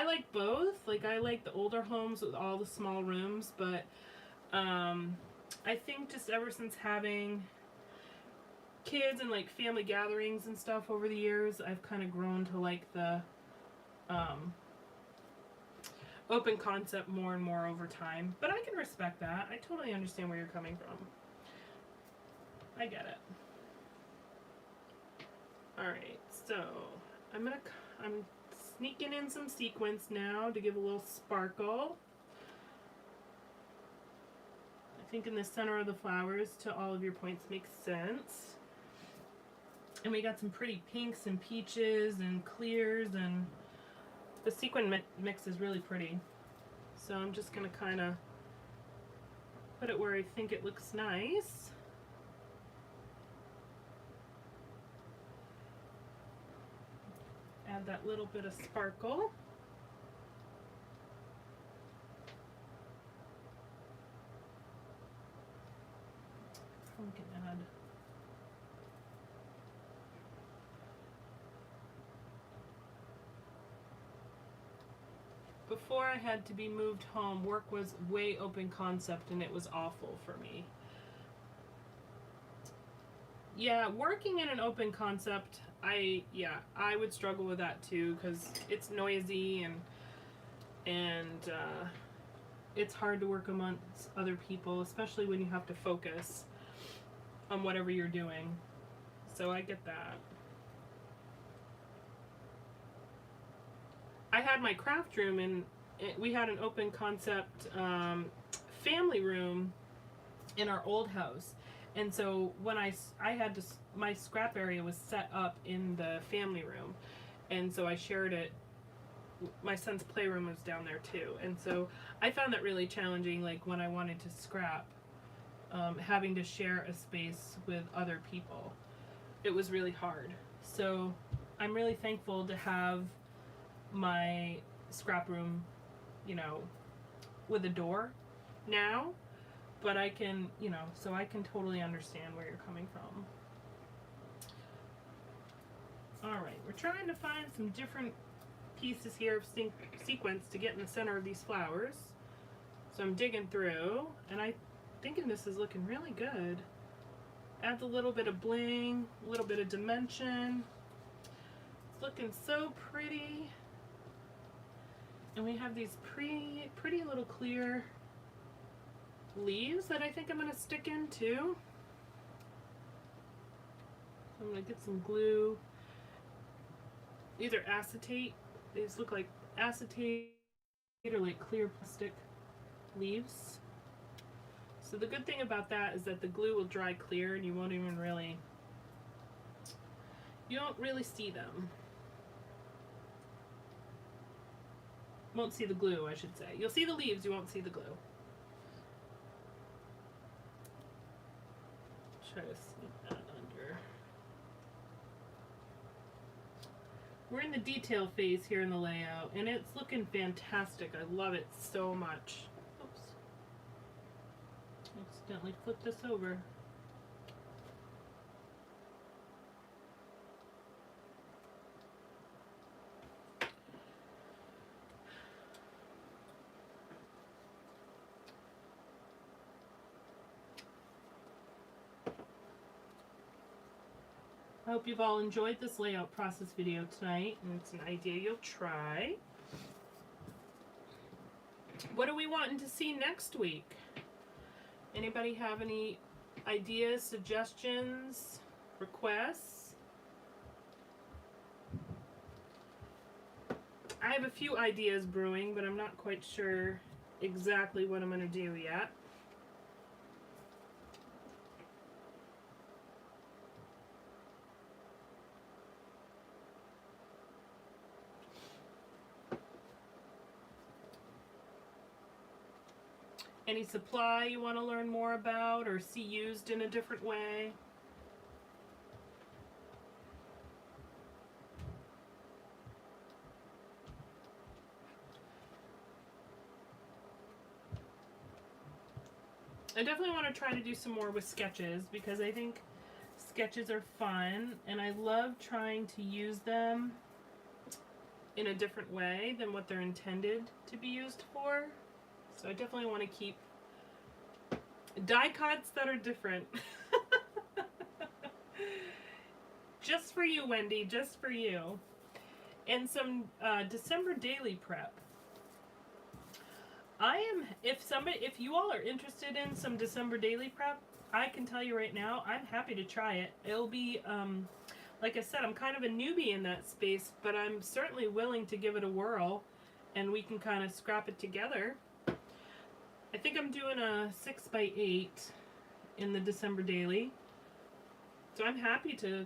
like both. Like, I like the older homes with all the small rooms, but I think just ever since having kids and like family gatherings and stuff over the years, I've kind of grown to like the open concept more and more over time. But I can respect that. I totally understand where you're coming from. I get it. Alright, so I'm sneaking in some sequins now to give a little sparkle. I think in the center of the flowers to all of your points makes sense. And we got some pretty pinks and peaches and clears, and the sequin mix is really pretty. So I'm just going to kind of put it where I think it looks nice. Add that little bit of sparkle. We can add before I had to be moved home, work was way open concept and it was awful for me. Yeah, working in an open concept, I would struggle with that too, because it's noisy and it's hard to work amongst other people, especially when you have to focus on whatever you're doing. So I get that. I had my craft room, and we had an open concept family room in our old house. And so when I had to, my scrap area was set up in the family room. And so I shared it. My son's playroom was down there too. And so I found that really challenging, like when I wanted to scrap, having to share a space with other people. It was really hard. So I'm really thankful to have my scrap room, you know, with a door now, but I can, you know, so I can totally understand where you're coming from. All right, we're trying to find some different pieces here of sequence to get in the center of these flowers. So I'm digging through, and I'm thinking this is looking really good. Adds a little bit of bling, a little bit of dimension. It's looking so pretty. And we have these pretty little clear leaves that I think I'm going to stick in too. So I'm going to get some glue. These are acetate. These look like acetate or like clear plastic leaves. So the good thing about that is that the glue will dry clear and you won't really see them. Won't see the glue, I should say. You'll see the leaves, you won't see the glue. Try to sneak that under. We're in the detail phase here in the layout, and it's looking fantastic. I love it so much. Oops. Accidentally flipped this over. I hope you've all enjoyed this layout process video tonight, and it's an idea you'll try. What are we wanting to see next week? Anybody have any ideas, suggestions, requests? I have a few ideas brewing, but I'm not quite sure exactly what I'm going to do yet. Any supply you want to learn more about or see used in a different way? I definitely want to try to do some more with sketches because I think sketches are fun and I love trying to use them in a different way than what they're intended to be used for. So I definitely want to keep die cuts that are different. Just for you, Wendy, just for you. And some December daily prep. If you all are interested in some December daily prep, I can tell you right now, I'm happy to try it. It'll be, like I said, I'm kind of a newbie in that space, but I'm certainly willing to give it a whirl, and we can kind of scrap it together. I think I'm doing a 6x8 in the December daily, so I'm happy to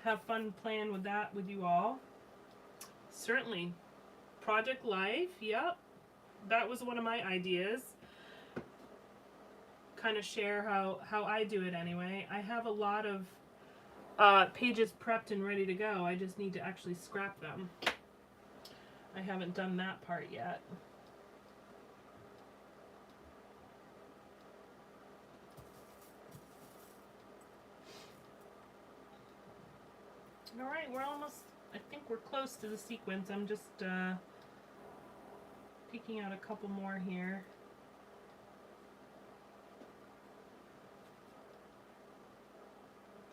have fun playing with that with you all. Certainly. Project Life, yep. That was one of my ideas. Kind of share how I do it anyway. I have a lot of pages prepped and ready to go. I just need to actually scrap them. I haven't done that part yet. Alright, we're almost, I think we're close to the sequence. I'm just picking out a couple more here.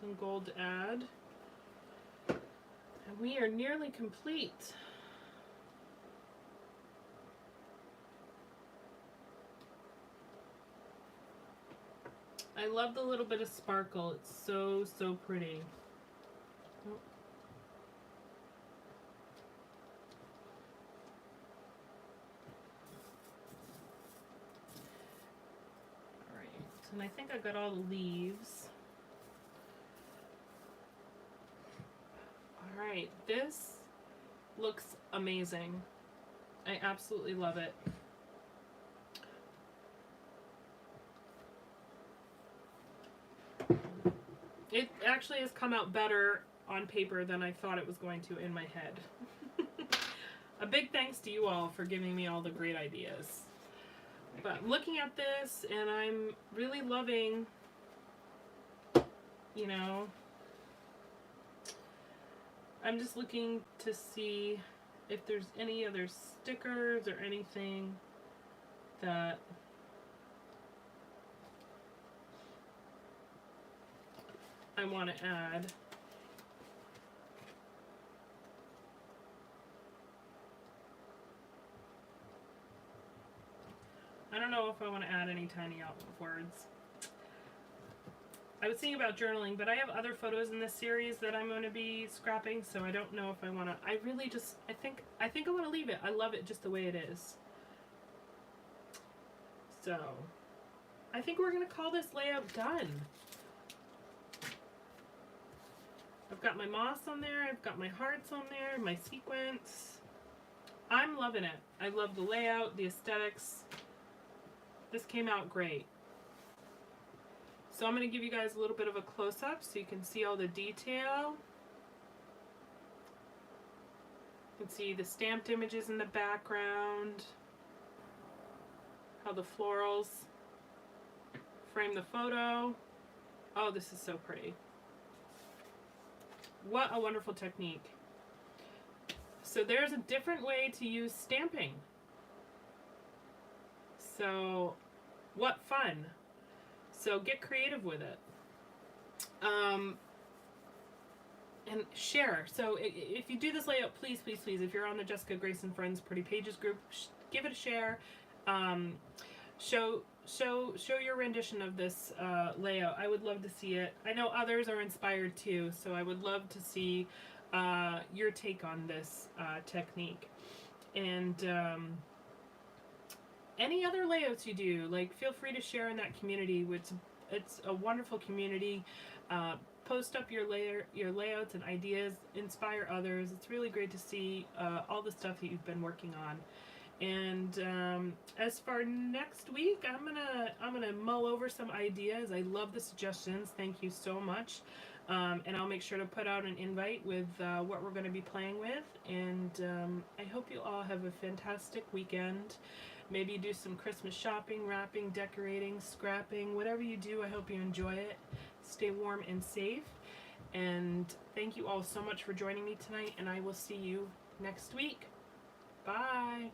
Some gold to add. And we are nearly complete. I love the little bit of sparkle. It's so, so pretty. Oh. And I think I got all the leaves. Alright, this looks amazing. I absolutely love it. It actually has come out better on paper than I thought it was going to in my head. A big thanks to you all for giving me all the great ideas. But I'm looking at this and I'm really loving, you know, I'm just looking to see if there's any other stickers or anything that I want to add. I don't know if I want to add any tiny words. I was thinking about journaling, but I have other photos in this series that I'm going to be scrapping, so I don't know if I want to. I really just, I think I want to leave it. I love it just the way it is. So, I think we're going to call this layout done. I've got my moss on there, I've got my hearts on there, my sequence. I'm loving it. I love the layout, the aesthetics. This came out great. So I'm going to give you guys a little bit of a close-up so you can see all the detail. You can see the stamped images in the background, how the florals frame the photo. Oh, this is so pretty. What a wonderful technique. So there's a different way to use stamping. So what fun. So get creative with it. and share. So if you do this layout, please, please, please, if you're on the Jessica Grace and Friends Pretty Pages group, give it a share. Um, show your rendition of this layout. I would love to see it. I know others are inspired too, so I would love to see your take on this technique. And any other layouts you do, like, feel free to share in that community, which it's a wonderful community. Post up your layouts and ideas, inspire others. It's really great to see all the stuff that you've been working on. And as for next week, I'm gonna mull over some ideas. I love the suggestions. Thank you so much. And I'll make sure to put out an invite with what we're going to be playing with. And I hope you all have a fantastic weekend. Maybe do some Christmas shopping, wrapping, decorating, scrapping, whatever you do. I hope you enjoy it. Stay warm and safe. And thank you all so much for joining me tonight. And I will see you next week. Bye.